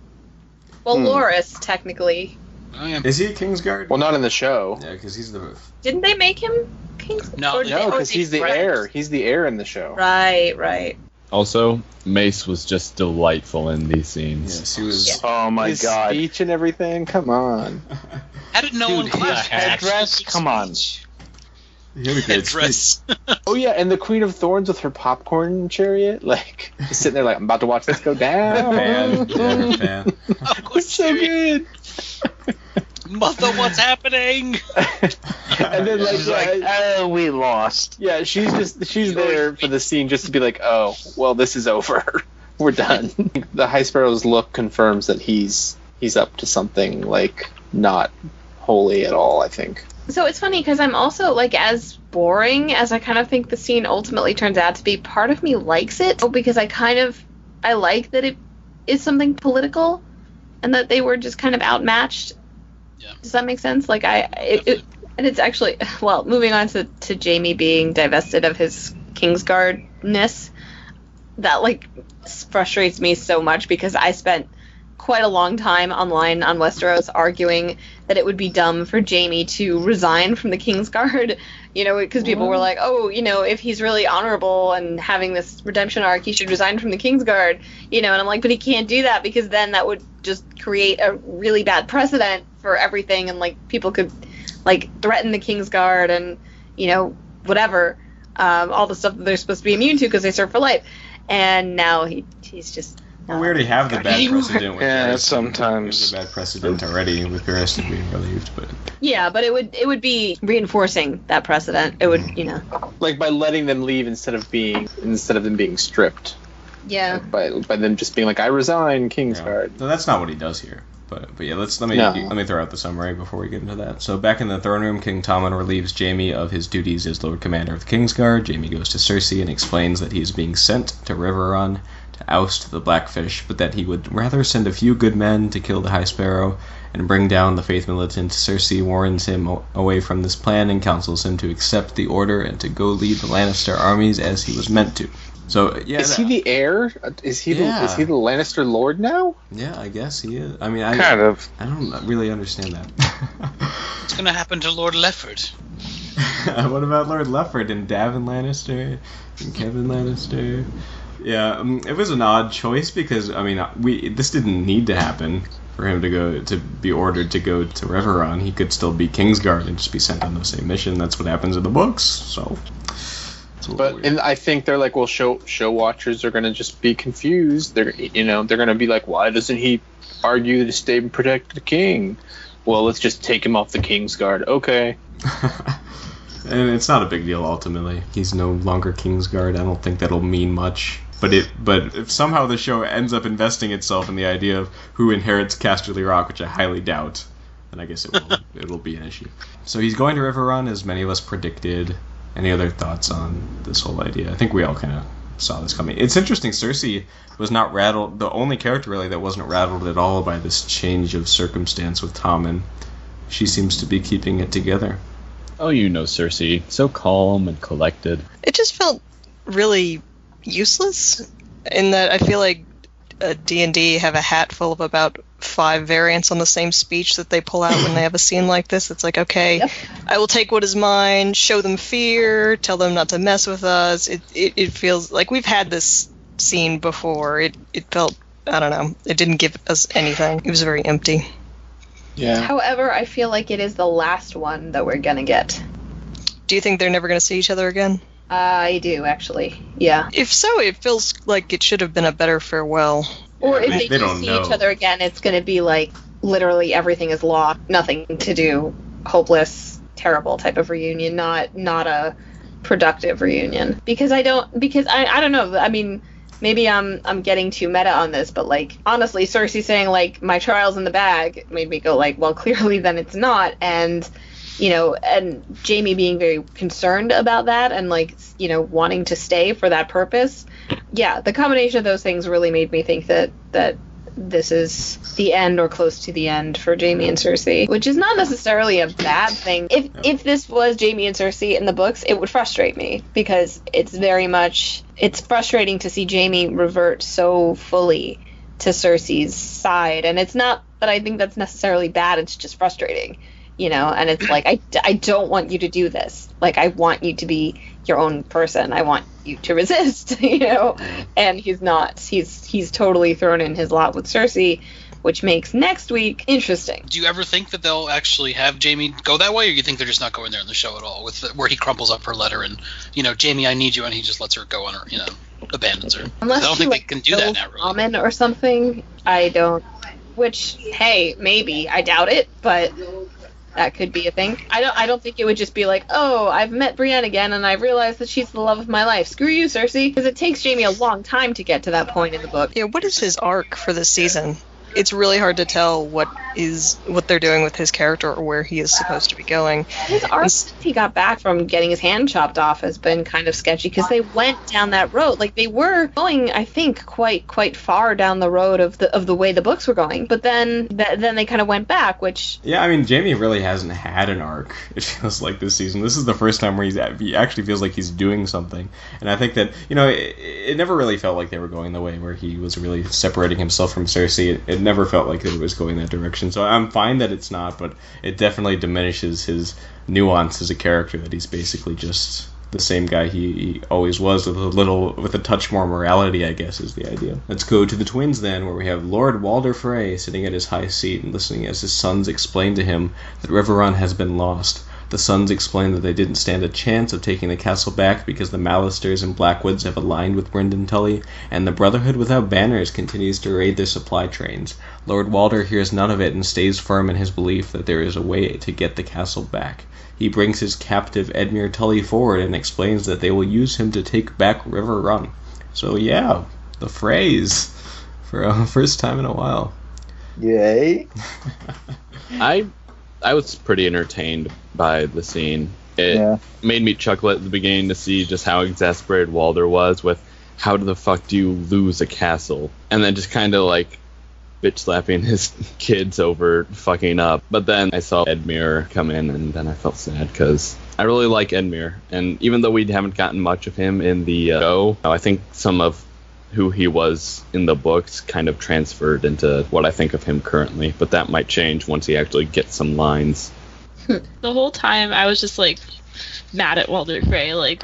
Well, Loras, technically. Oh, yeah. Is he a Kingsguard? Well, not in the show. Yeah, because he's the... Didn't they make him king? No, Or did No, they- because or he's the they- heir. He's the heir in the show. Right. Also, Mace was just delightful in these scenes. Yes, he was... Yeah. Oh my His god. speech and everything. Come on. How did no Dude, one his clap? headdress? Come on. He had a great Headdress. Oh yeah, and the Queen of Thorns with her popcorn chariot, like just sitting there, like I'm about to watch this go down. fan. Yeah, fan. It's so good. Mother, what's happening? And then She's like, oh, we lost. yeah, she's there for the scene just to be like, oh, well, this is over. We're done. The High Sparrow's look confirms that he's up to something like not holy at all, I think. So it's funny because I'm also, like, as boring as I kind of think the scene ultimately turns out to be, part of me likes it because I like that it is something political and that they were just kind of outmatched. Yeah. Does that make sense? Like, and it's actually, well, moving on to Jaime being divested of his Kingsguard-ness, that, like, frustrates me so much because I spent quite a long time online on Westeros arguing that it would be dumb for Jaime to resign from the Kingsguard, because people were like, oh, if he's really honorable and having this redemption arc, he should resign from the Kingsguard, and I'm like, but he can't do that because then that would just create a really bad precedent for everything, and, like, people could, like, threaten the Kingsguard and, whatever, all the stuff that they're supposed to be immune to because they serve for life, and now he's just... Well, we already have the bad precedent with Yeah, Barristan. sometimes. There's a bad precedent already with Barristan being relieved, but... Yeah, but it would be reinforcing that precedent. It would, Like by letting them leave instead of them being stripped. Yeah. Like by them just being like, I resign, Kingsguard. No, that's not what he does here. But yeah, let me throw out the summary before we get into that. So back in the throne room, King Tommen relieves Jaime of his duties as Lord Commander of the Kingsguard. Jaime goes to Cersei and explains that he is being sent to Riverrun to oust the Blackfish, but that he would rather send a few good men to kill the High Sparrow and bring down the Faith Militant. Cersei warns him away from this plan and counsels him to accept the order and to go lead the Lannister armies as he was meant to. So yeah, is he the heir? Is he the Lannister Lord now? Yeah, I guess he is. I mean, Kind of. I don't really understand that. What's going to happen to Lord Lefford? What about Lord Lefford and Davin Lannister and Kevin Lannister? Yeah, it was an odd choice because this didn't need to happen for him to be ordered to go to Riverrun. He could still be Kingsguard and just be sent on the same mission. That's what happens in the books. So, and I think they're like, well, show watchers are gonna just be confused. They're gonna be like, why doesn't he argue to stay and protect the king? Well, let's just take him off the Kingsguard. Okay. And it's not a big deal ultimately. He's no longer Kingsguard. I don't think that'll mean much. But if somehow the show ends up investing itself in the idea of who inherits Casterly Rock, which I highly doubt, then I guess it will be an issue. So he's going to Riverrun, as many of us predicted. Any other thoughts on this whole idea? I think we all kind of saw this coming. It's interesting, Cersei was not rattled, the only character really that wasn't rattled at all by this change of circumstance with Tommen. She seems to be keeping it together. Oh, Cersei, so calm and collected. It just felt really useless in that I feel like D&D have a hat full of about 5 variants on the same speech that they pull out when they have a scene like this. It's like, okay, yep. I will take what is mine, show them fear, tell them not to mess with us. It feels like we've had this scene before. It felt, I don't know, it didn't give us anything. It was very empty. Yeah. However, I feel like it is the last one that we're gonna get. Do you think they're never gonna see each other again? I do, actually. Yeah. If so, it feels like it should have been a better farewell. Or if they do see each other again, it's going to be like literally everything is lost, nothing to do, hopeless, terrible type of reunion, not a productive reunion. Because I don't know. I mean, maybe I'm getting too meta on this, but like honestly, Cersei saying like my trial's in the bag made me go like, well, clearly then it's not, and and Jaime being very concerned about that and like, wanting to stay for that purpose. Yeah, the combination of those things really made me think that this is the end or close to the end for Jaime and Cersei, which is not necessarily a bad thing. If this was Jaime and Cersei in the books, it would frustrate me because it's frustrating to see Jaime revert so fully to Cersei's side, and it's not that I think that's necessarily bad, it's just frustrating. And it's like, I don't want you to do this. Like, I want you to be your own person. I want you to resist, And he's not. He's totally thrown in his lot with Cersei, which makes next week interesting. Do you ever think that they'll actually have Jaime go that way, or you think they're just not going there in the show at all, where he crumples up her letter and, Jaime, I need you, and he just lets her go on her, abandons her? Unless I don't think they can do that now, really. Common or something, I don't. Which, hey, maybe. I doubt it, but that could be a thing. I don't think it would just be like, oh, I've met Brienne again and I've realized that she's the love of my life. Screw you, Cersei. Because it takes Jaime a long time to get to that point in the book. Yeah, what is his arc for this season? It's really hard to tell what they're doing with his character or where he is supposed to be going. His arc, since he got back from getting his hand chopped off, has been kind of sketchy because they went down that road. Like, they were going, I think, quite far down the road of the way the books were going. But then they kind of went back, which... Yeah, I mean, Jaime really hasn't had an arc, it feels like, this season. This is the first time where he actually feels like he's doing something. And I think that, it never really felt like they were going the way where he was really separating himself from Cersei. It never felt like it was going that direction. So I'm fine that it's not, but it definitely diminishes his nuance as a character, that he's basically just the same guy he always was, with a touch more morality, I guess, is the idea. Let's go to the twins then, where we have Lord Walder Frey sitting at his high seat and listening as his sons explain to him that Riverrun has been lost. The sons explain that they didn't stand a chance of taking the castle back because the Mallisters and Blackwoods have aligned with Brynden Tully, and the Brotherhood Without Banners continues to raid their supply trains. Lord Walder hears none of it and stays firm in his belief that there is a way to get the castle back. He brings his captive Edmure Tully forward and explains that they will use him to take back Riverrun. So yeah, the Freys for a first time in a while. Yay. I was pretty entertained by the scene. It made me chuckle at the beginning to see just how exasperated Walder was with, how the fuck do you lose a castle? And then just kind of like bitch slapping his kids over fucking up. But then I saw Edmure come in, and then I felt sad because I really like Edmure. And even though we haven't gotten much of him in the show, I think some of who he was in the books kind of transferred into what I think of him currently, but that might change once he actually gets some lines. The whole time I was just like mad at Walder Frey, while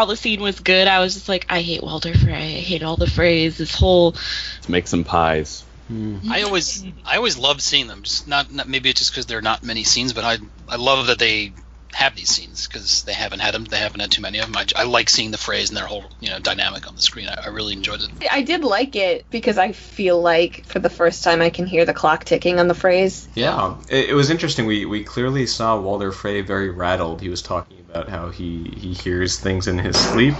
the scene was good, I was just like, I hate Walder Frey, I hate all the Freys, this whole... Let's make some pies. I always loved seeing them. Just not maybe it's just because there are not many scenes, but I love that they have these scenes because they haven't had them. They haven't had too many of them. I like seeing the Freys and their whole dynamic on the screen. I really enjoyed it. I did like it because I feel like for the first time I can hear the clock ticking on the Freys. Yeah, it was interesting. We clearly saw Walder Frey very rattled. He was talking about how he hears things in his sleep,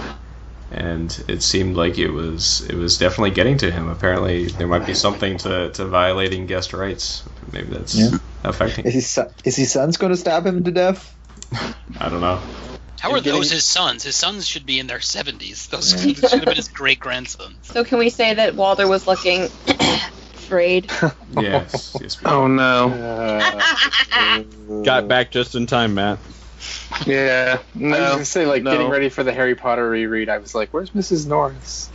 and it seemed like it was definitely getting to him. Apparently, there might be something to violating guest rights. Maybe that's affecting. Is his son's going to stab him to death? I don't know. How are those his sons? His sons should be in their 70s. Those should have been his great-grandsons. So can we say that Walder was looking afraid? Yes. Oh, no. Got back just in time, Matt. Yeah. No. I was going to say, getting ready for the Harry Potter reread, I was like, where's Mrs. Norris?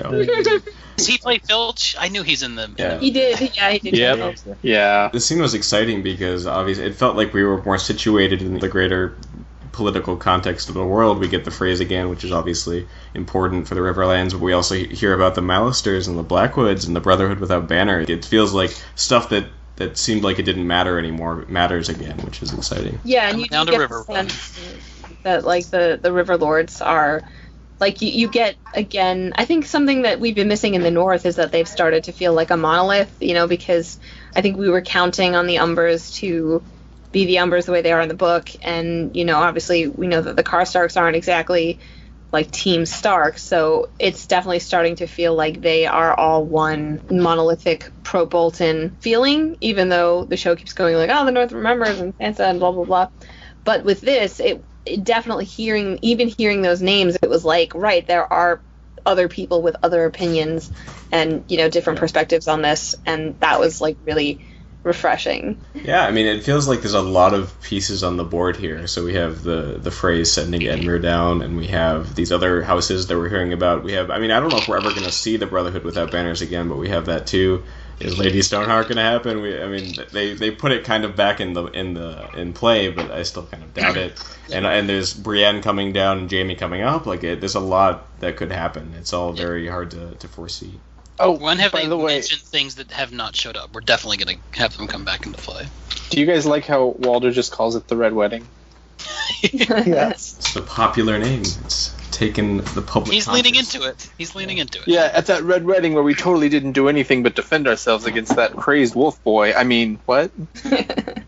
Does he play Filch? I knew he's in the. Yeah. He did. Yeah, he did. Yep. Yeah. This scene was exciting because obviously it felt like we were more situated in the greater political context of the world. We get the phrase again, which is obviously important for the Riverlands, but we also hear about the Malisters and the Blackwoods and the Brotherhood Without Banner. It feels like stuff that seemed like it didn't matter anymore matters again, which is exciting. Yeah, and you down do to get the sense that like the River Lords are like you get again. I think something that we've been missing in the North is that they've started to feel like a monolith. Because I think we were counting on the Umbers to be the Umbers the way they are in the book, and obviously we know that the Karstarks aren't exactly like Team Stark, so it's definitely starting to feel like they are all one monolithic pro-Bolton feeling, even though the show keeps going like, oh, the North remembers and Sansa and blah blah blah. But with this, it definitely hearing those names, it was like, right, there are other people with other opinions and different perspectives on this, and that was like really refreshing. Yeah, I mean, it feels like there's a lot of pieces on the board here. So we have the phrase sending Edmure down, and we have these other houses that we're hearing about. We have, I mean, I don't know if we're ever going to see the Brotherhood Without Banners again, but we have that too. Is Lady Stoneheart going to happen? They put it kind of back in play, but I still kind of doubt it. And there's Brienne coming down and Jaime coming up. There's a lot that could happen. It's all very hard to foresee. Oh, when have by they the way, mentioned things that have not showed up? We're definitely going to have them come back into play. do you guys like how Walder just calls it the Red Wedding? Yes. It's the popular name. It's taken the public. He's leaning into it. Yeah, at that Red Wedding where we totally didn't do anything but defend ourselves against that crazed wolf boy. I mean, what?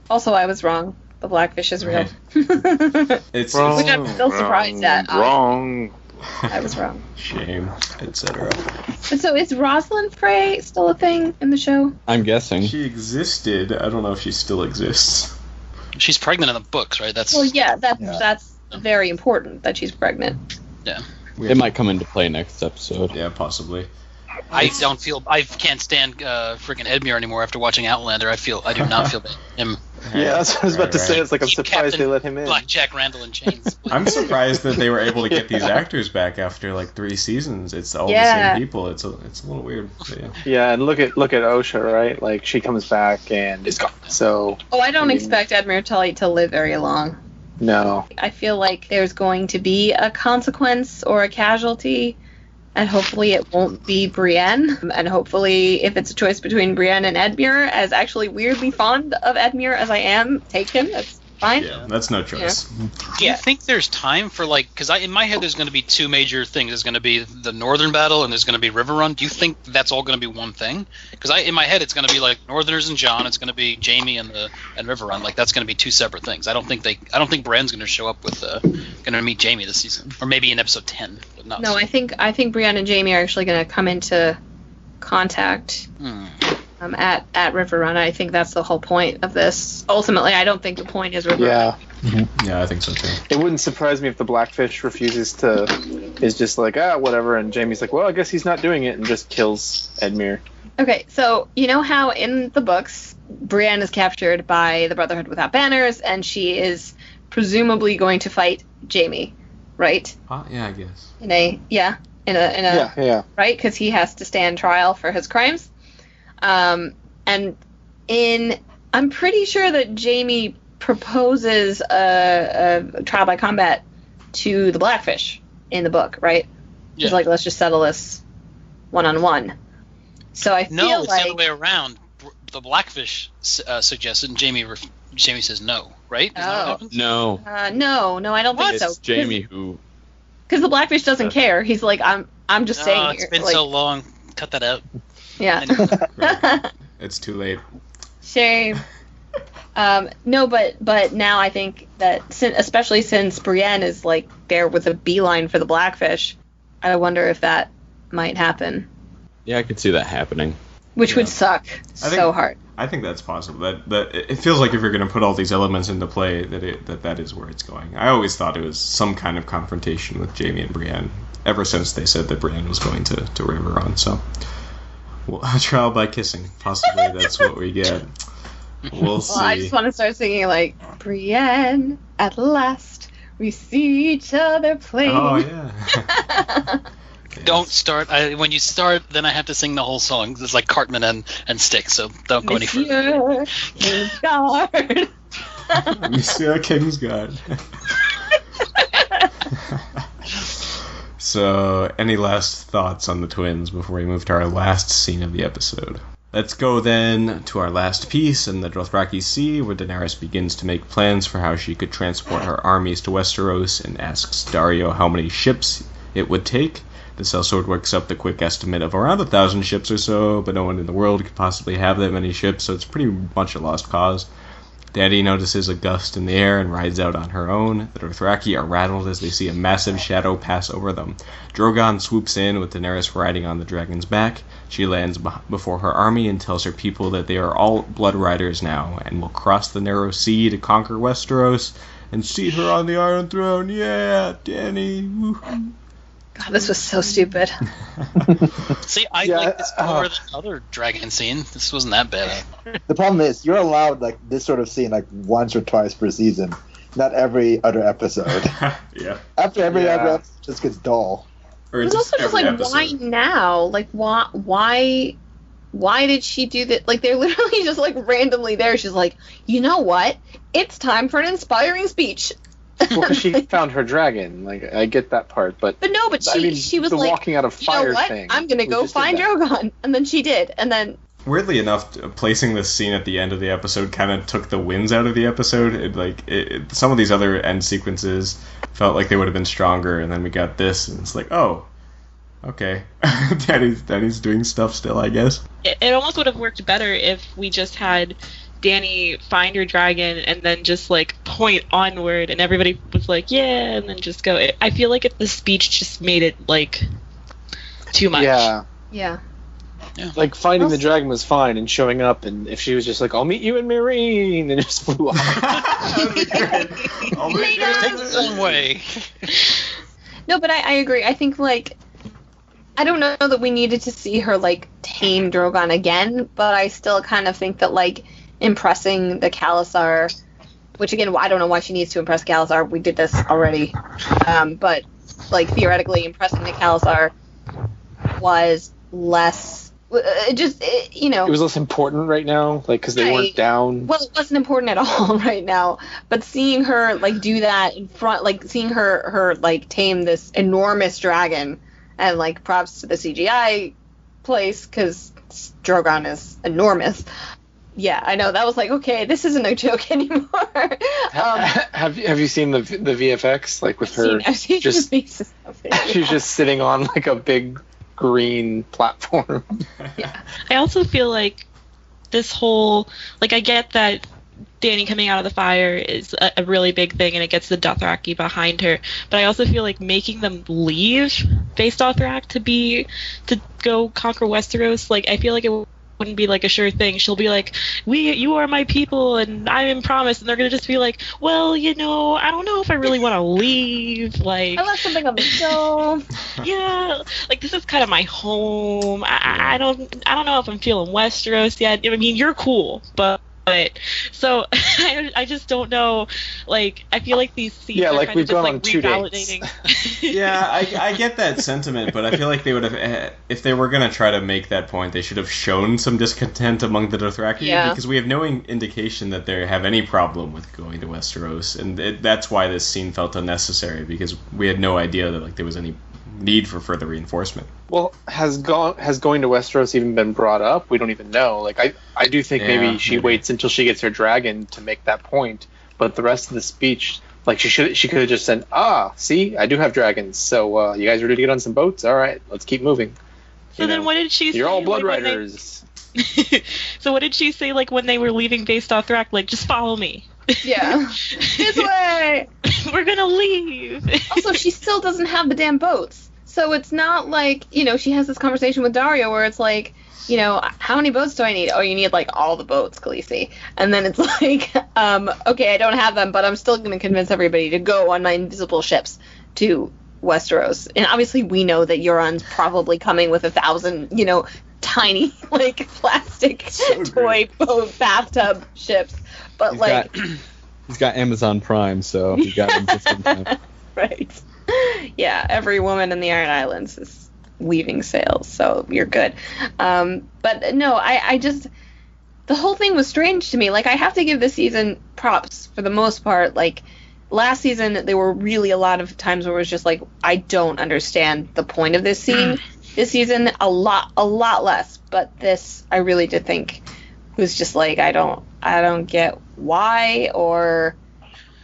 Also, I was wrong. The Blackfish is real. It's Which I'm still surprised at. Wrong. I was wrong. shame, etc. But so is Rosalind Frey still a thing in the show? I'm guessing. She existed. I don't know if she still exists. She's pregnant in the books, right? That's Well, yeah, that's very important that she's pregnant. yeah. It might come into play next episode. Yeah, possibly. I can't stand freaking Edmure anymore after watching Outlander. I do not feel bad. Him. Yeah, that's what I was about to say. It's like I'm Keep surprised Captain they let him in. Blackjack Randall in chains. I'm surprised that they were able to get these actors back after like 3 seasons. It's all the Yeah. same people. It's a little weird. But yeah. Yeah, and look at Osha, right? Like she comes back and is gone. So Oh, I don't expect Edmure Tully to live very long. no. I feel like there's going to be a consequence or a casualty, and hopefully it won't be Brienne. And hopefully, if it's a choice between Brienne and Edmure, as actually weirdly fond of Edmure as I am, take him. That's fine. Yeah, that's no choice. Do you think there's time for because in my head there's going to be 2 major things. There's going to be the Northern battle and there's going to be River Run. Do you think that's all going to be one thing? Because in my head it's going to be like Northerners and Jon. It's going to be Jaime and River Run. Like that's going to be 2 separate things. I don't think Brienne's going to show up with going to meet Jaime this season, or maybe in episode 10. But not No, I think Brienne and Jaime are actually going to come into contact at River Run. I think that's the whole point of this. Ultimately, I don't think the point is River Run. Yeah. Yeah, I think so too. It wouldn't surprise me if the Blackfish is just like, whatever, and Jaime's like, well, I guess he's not doing it, and just kills Edmure. Okay, so you know how in the books Brienne is captured by the Brotherhood Without Banners, and she is presumably going to fight Jaime, right? Yeah, I guess. Yeah, right, because he has to stand trial for his crimes. And I'm pretty sure that Jaime proposes a trial by combat to the Blackfish in the book, right? Yeah. He's like, let's just settle this one-on-one. So I feel No, it's like the other way around. The Blackfish suggested, and Jaime says no, right? Is that what happens? No. No, I don't think so. It's Jaime who. Because the Blackfish doesn't care. He's like, I'm just saying. It's been like, so long. Cut that out. Yeah. Right. It's too late. Shame. No, but now I think that especially since Brienne is like there with a beeline for the Blackfish, I wonder if that might happen. Yeah, I could see that happening. Which would suck so hard. I think that's possible. That it feels like if you're going to put all these elements into play, that is where it's going. I always thought it was some kind of confrontation with Jaime and Brienne, ever since they said that Brienne was going to River Run. So, a trial by kissing. Possibly that's what we get. We'll see. Well, I just want to start singing like, Brienne, at last we see each other plain. Oh yeah. Don't start. When you start, then I have to sing the whole song. It's like Cartman and Styx, so don't go any further. Kingsguard. Monsieur Kingsguard. So, any last thoughts on the twins before we move to our last scene of the episode? Let's go then to our last piece in the Dothraki Sea, where Daenerys begins to make plans for how she could transport her armies to Westeros and asks Daario how many ships it would take. The sellsword works up the quick estimate of around 1,000 ships or so, but no one in the world could possibly have that many ships, so it's pretty much a lost cause. Dany notices a gust in the air and rides out on her own. The Dothraki are rattled as they see a massive shadow pass over them. Drogon swoops in with Daenerys riding on the dragon's back. She lands before her army and tells her people that they are all blood riders now and will cross the narrow sea to conquer Westeros and seat her on the Iron Throne. Yeah, Dany. Woo-hoo. God, this was so stupid. See, I like this more than other dragon scene. This wasn't that bad. The problem is, you're allowed like this sort of scene like once or twice per season, not every other episode. Yeah. After every other episode, it just gets dull. Or It was also just like, episode. why now? Like, why did she do that? Like, they're literally just like randomly there. She's like, you know what? It's time for an inspiring speech. Well, because she found her dragon. Like, I get that part, but But she was the like, walking out of fire you know what? thing. I'm gonna go find Drogon, and then she did, and then Weirdly enough, placing this scene at the end of the episode kind of took the wins out of the episode. Some of these other end sequences felt like they would have been stronger, and then we got this, and it's like, oh, okay, Dany's doing stuff still, I guess. It almost would have worked better if we just had Dany find her dragon and then just like point onward and everybody was like, yeah, and then just go. I feel like if the speech just made it like too much. yeah. Like finding the dragon was fine and showing up, and if she was just like, I'll meet you in Meereen, and just flew off. That would be great. Oh my God. Take this one way. No, but I agree. I think like I don't know that we needed to see her like tame Drogon again, but I still kind of think that like impressing the Khalasar, which again I don't know why she needs to impress Khalasar. We did this already, but like theoretically impressing the Khalasar was less. It was less important right now, like because they weren't down. Well, it wasn't important at all right now. But seeing her like do that in front, like seeing her like tame this enormous dragon, and like props to the CGI place because Drogon is enormous. Yeah, I know that was like, okay, this isn't a joke anymore. Have you seen the VFX like with her? I've seen just pieces of it. she's just sitting on like a big green platform. Yeah. I also feel like this whole, like, I get that Dany coming out of the fire is a really big thing and it gets the Dothraki behind her, but I also feel like making them leave base Dothrak to go conquer Westeros, like, I feel like it wouldn't be like a sure thing. She'll be like, you are my people and I'm in promise, and they're gonna just be like, well, I don't know if I really want to leave, like, I left something on the stove. yeah, like, this is kind of my home. I don't know if I'm feeling Westeros yet. I mean, you're cool, but so I just don't know. Like, I feel like these scenes are like kind we've of just gone like on 2 revalidating. Yeah, I get that sentiment, but I feel like they would have, if they were going to try to make that point, they should have shown some discontent among the Dothraki, because we have no indication that they have any problem with going to Westeros, and that's why this scene felt unnecessary, because we had no idea that like there was any need for further reinforcement. Well, has going to Westeros even been brought up? We don't even know. Like, I do think maybe she waits until she gets her dragon to make that point. But the rest of the speech, like, she could have just said, see, I do have dragons. So you guys ready to get on some boats? All right, let's keep moving. So then what did she say? You're all blood like, riders. So what did she say, like, when they were leaving base Dothrak? Like, just follow me. Yeah. This way! We're gonna leave. Also, she still doesn't have the damn boats. So it's not like, she has this conversation with Daario where it's like, how many boats do I need? Oh, you need, like, all the boats, Khaleesi. And then it's like, okay, I don't have them, but I'm still going to convince everybody to go on my invisible ships to Westeros. And obviously we know that Euron's probably coming with 1,000, tiny, like, plastic toy boat bathtub ships. But, he's got Amazon Prime, so he got him just in time. Right. Yeah, every woman in the Iron Islands is weaving sails, so you're good. But no, I just, the whole thing was strange to me. Like, I have to give this season props for the most part. Like, last season, there were really a lot of times where it was just like, I don't understand the point of this scene. This season, a lot less. But this, I really did think was just like, I don't get why or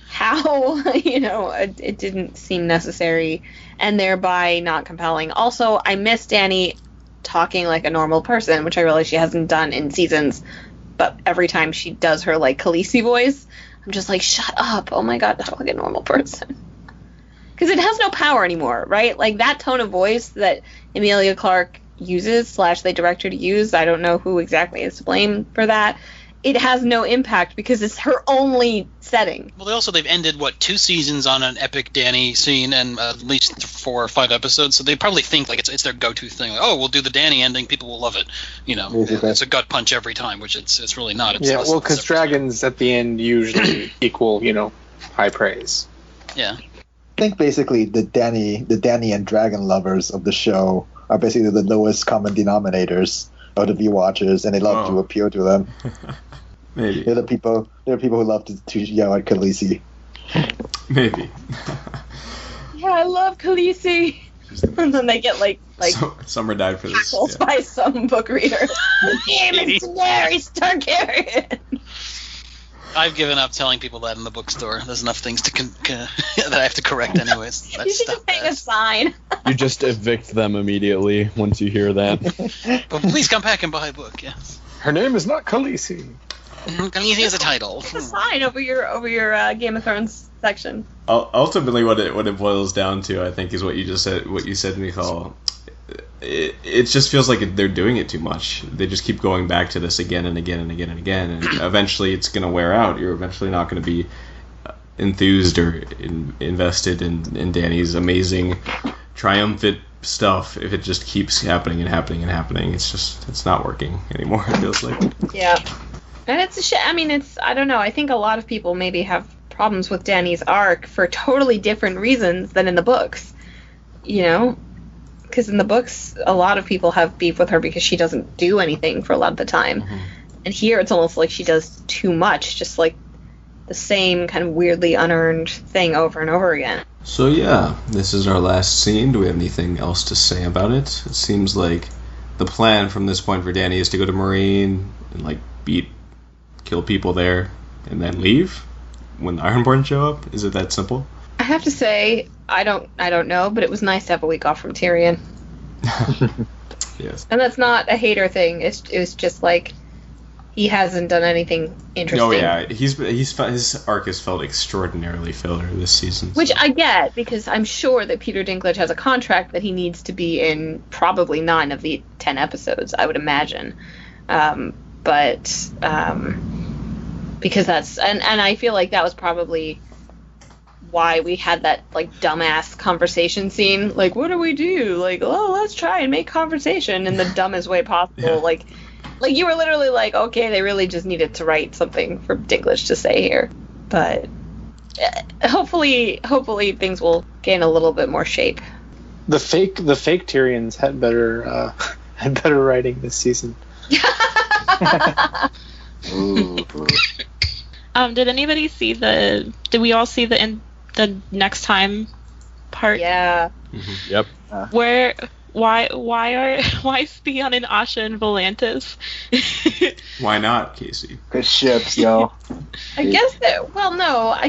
how, it didn't seem necessary and thereby not compelling. Also, I miss Dany talking like a normal person, which I realize she hasn't done in seasons, but every time she does her like Khaleesi voice, I'm just like, shut up, oh my god, talk like a normal person. Because it has no power anymore, right? Like, that tone of voice that Emilia Clarke uses / they direct her to use, I don't know who exactly is to blame for that, it has no impact because it's her only setting. Well, they've ended 2 seasons on an epic Dany scene and at least 4 or 5 episodes, so they probably think like it's their go-to thing. Like, oh, we'll do the Dany ending, people will love it. It's a gut punch every time, which it's really not. Well, because dragons at the end usually equal high praise. Yeah. I think basically the Dany and dragon lovers of the show are basically the lowest common denominators of the view watchers, and they love to appeal to them. Maybe. They're the people who love to yell at Khaleesi. Maybe. Yeah, I love Khaleesi. And then they get like Summer died for this. tackled by some book reader. Damn it, Daenerys Targaryen. I've given up telling people that in the bookstore. There's enough things that I have to correct anyways. You should just hang a sign. You just evict them immediately once you hear that. But please come back and buy a book, yes. Her name is not Khaleesi. Khaleesi is a title. Just a sign over your Game of Thrones section. Ultimately, what it boils down to, I think, is what you said, Michal. It just feels like they're doing it too much. They just keep going back to this again and again and again and again, and eventually it's going to wear out. You're eventually not going to be enthused or invested in Dany's amazing, triumphant stuff if it just keeps happening and happening and happening. It's not working anymore, it feels like. Yeah. And it's a shit. I mean, I don't know. I think a lot of people maybe have problems with Dany's arc for totally different reasons than in the books. Because in the books, a lot of people have beef with her because she doesn't do anything for a lot of the time. Mm-hmm. And here it's almost like she does too much, just like the same kind of weirdly unearned thing over and over again. So yeah, this is our last scene. Do we have anything else to say about it? It seems like the plan from this point for Dany is to go to Meereen and kill people there and then leave when the Ironborn show up. Is it that simple? I have to say, I don't know, but it was nice to have a week off from Tyrion. Yes. And that's not a hater thing. It was just like he hasn't done anything interesting. Oh yeah, his arc has felt extraordinarily filler this season. Which I get, because I'm sure that Peter Dinklage has a contract that he needs to be in probably 9 of the 10 episodes, I would imagine. Because that's and I feel like that was probably why we had that dumbass conversation scene. What do we do? Let's try and make conversation in the dumbest way possible. Yeah. You were literally okay, they really just needed to write something for Dinklage to say here. But hopefully things will gain a little bit more shape. The fake Tyrions had better writing this season. Ooh. Did anybody see did we all see the next time part? Yeah. Mm-hmm. Yep. Why is Theon and Asha and Volantis? Why not, Casey? Good ships, yo. I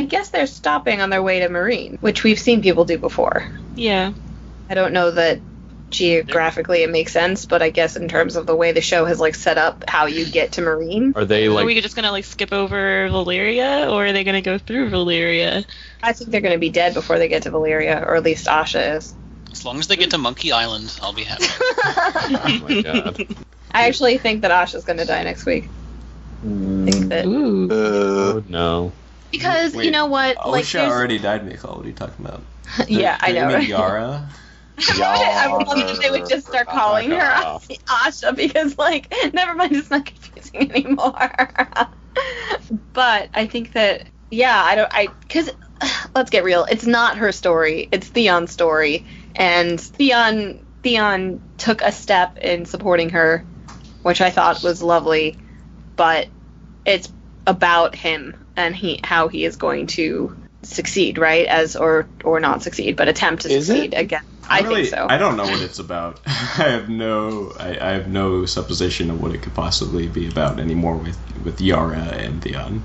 guess they're stopping on their way to Meereen, which we've seen people do before. Yeah. I don't know that geographically it makes sense, but I guess in terms of the way the show has set up how you get to Meereen. Are we just gonna skip over Valyria, or are they gonna go through Valyria? I think they're gonna be dead before they get to Valyria, or at least Asha is. As long as they get to Monkey Island, I'll be happy. Oh my god. I actually think that Asha's gonna die next week. I think that. Oh no. Because you know what? Asha already died, Michal. What are you talking about? Yeah, I know. Right? Yara. I would love if they would just start calling her Asha because, never mind, it's not confusing anymore. But I think that, because let's get real, it's not her story, it's Theon's story, and Theon Theon took a step in supporting her, which I thought was lovely, but it's about him and how he is going to succeed, right? Or not succeed, but attempt to succeed again. I think so. I don't know what it's about. I have no supposition of what it could possibly be about anymore with Yara and Theon.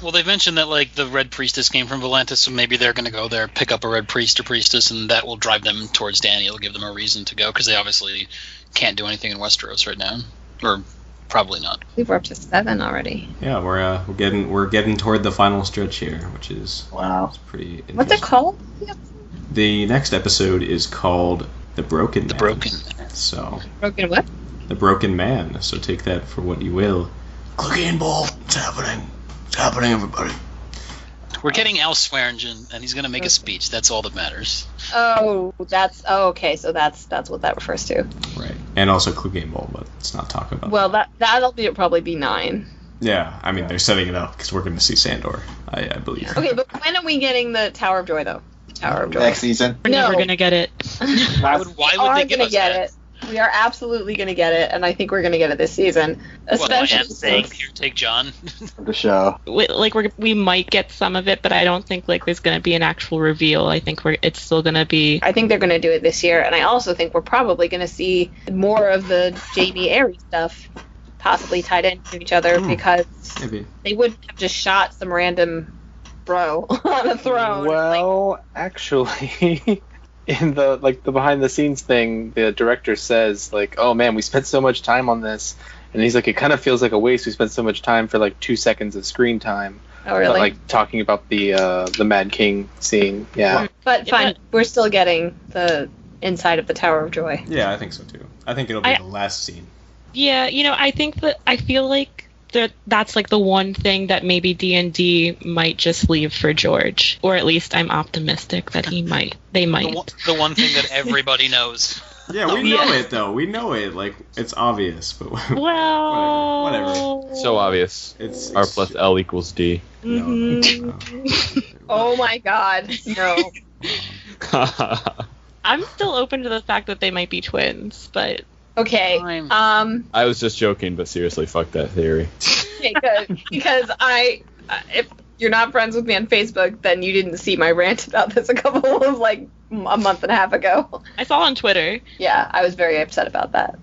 Well, they mentioned that like the Red Priestess came from Volantis, so maybe they're going to go there, pick up a Red Priest or Priestess, and that will drive them towards Dany. It'll give them a reason to go because they obviously can't do anything in Westeros right now, or probably not. We're up to 7 already. Yeah, we're getting toward the final stretch here, which is pretty interesting. What's it called? The next episode is called The Broken Man. The Broken Man. So. Broken what? The Broken Man. So take that for what you will. Click in, ball. It's happening. It's happening, everybody. We're getting Al Swearingen, and he's going to make a speech. That's all that matters. Okay. So that's what that refers to. Right, and also Clegane Bowl, but let's not talk about. Well, that'll probably be 9. Yeah, I mean they're setting it up because we're going to see Sandor, I believe. Okay, but when are we getting the Tower of Joy though? Tower of Joy next season. We're never gonna get it. Why would they give us that? We are absolutely going to get it, and I think we're going to get it this season. Especially since here, take John. The show. We might get some of it, but I don't think like there's going to be an actual reveal. I think it's still going to be. I think they're going to do it this year, and I also think we're probably going to see more of the Jaime Aerys stuff, possibly tied into each other, because they wouldn't have just shot some random bro on a throne. Well, actually. In the behind the scenes thing, the director says like, "Oh man, we spent so much time on this," and he's like, "It kind of feels like a waste. We spent so much time for like 2 seconds of screen time." Oh really? But, like talking about the Mad King scene, yeah. But fine, we're still getting the inside of the Tower of Joy. Yeah, I think so too. I think it'll be the last scene. Yeah, I think that I feel like that's like the one thing that maybe D&D might just leave for George, or at least I'm optimistic that they might. The one thing that everybody knows. Yeah, we know it though. We know it. Like it's obvious, but whatever. So obvious. It's R plus L equals D. No. Oh my God, no. I'm still open to the fact that they might be twins, but. Okay. I was just joking, but seriously, fuck that theory. Because if you're not friends with me on Facebook, then you didn't see my rant about this a month and a half ago. I saw on Twitter. Yeah, I was very upset about that.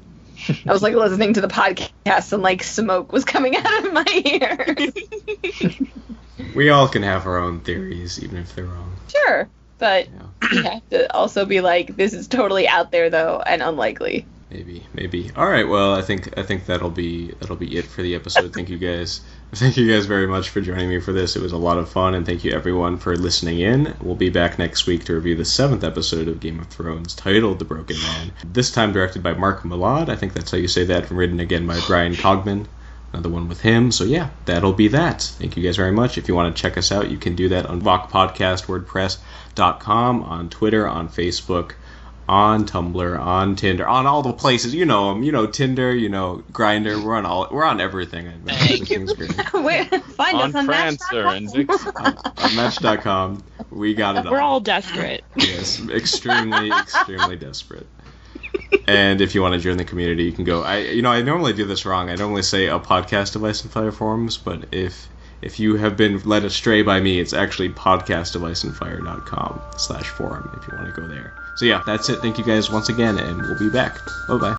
I was like listening to the podcast and like smoke was coming out of my ears. We all can have our own theories, even if they're wrong. Sure, but you have to also be like, this is totally out there though and unlikely. Maybe. All right. Well, I think that'll be it for the episode. Thank you guys. Thank you guys very much for joining me for this. It was a lot of fun, and thank you everyone for listening in. We'll be back next week to review the 7th episode of Game of Thrones, titled The Broken Man. This time directed by Mark Milad. I think that's how you say that. And written again by Brian Cogman. Another one with him. So yeah, that'll be that. Thank you guys very much. If you want to check us out, you can do that on VokPodcast, WordPress.com, on Twitter, on Facebook, on Tumblr, on Tinder, on all the places. You know them. Tinder, Grindr. We're on everything. Everything's great. Find us on Match.com. On Match.com. We got it all. We're all desperate. Yes, extremely desperate. And if you want to join the community, you can go. I normally do this wrong. I normally say a podcast device and fire forums, but if you have been led astray by me, it's actually podcastdeviceandfire.com/forum if you want to go there. So yeah, that's it. Thank you guys once again, and we'll be back. Bye-bye.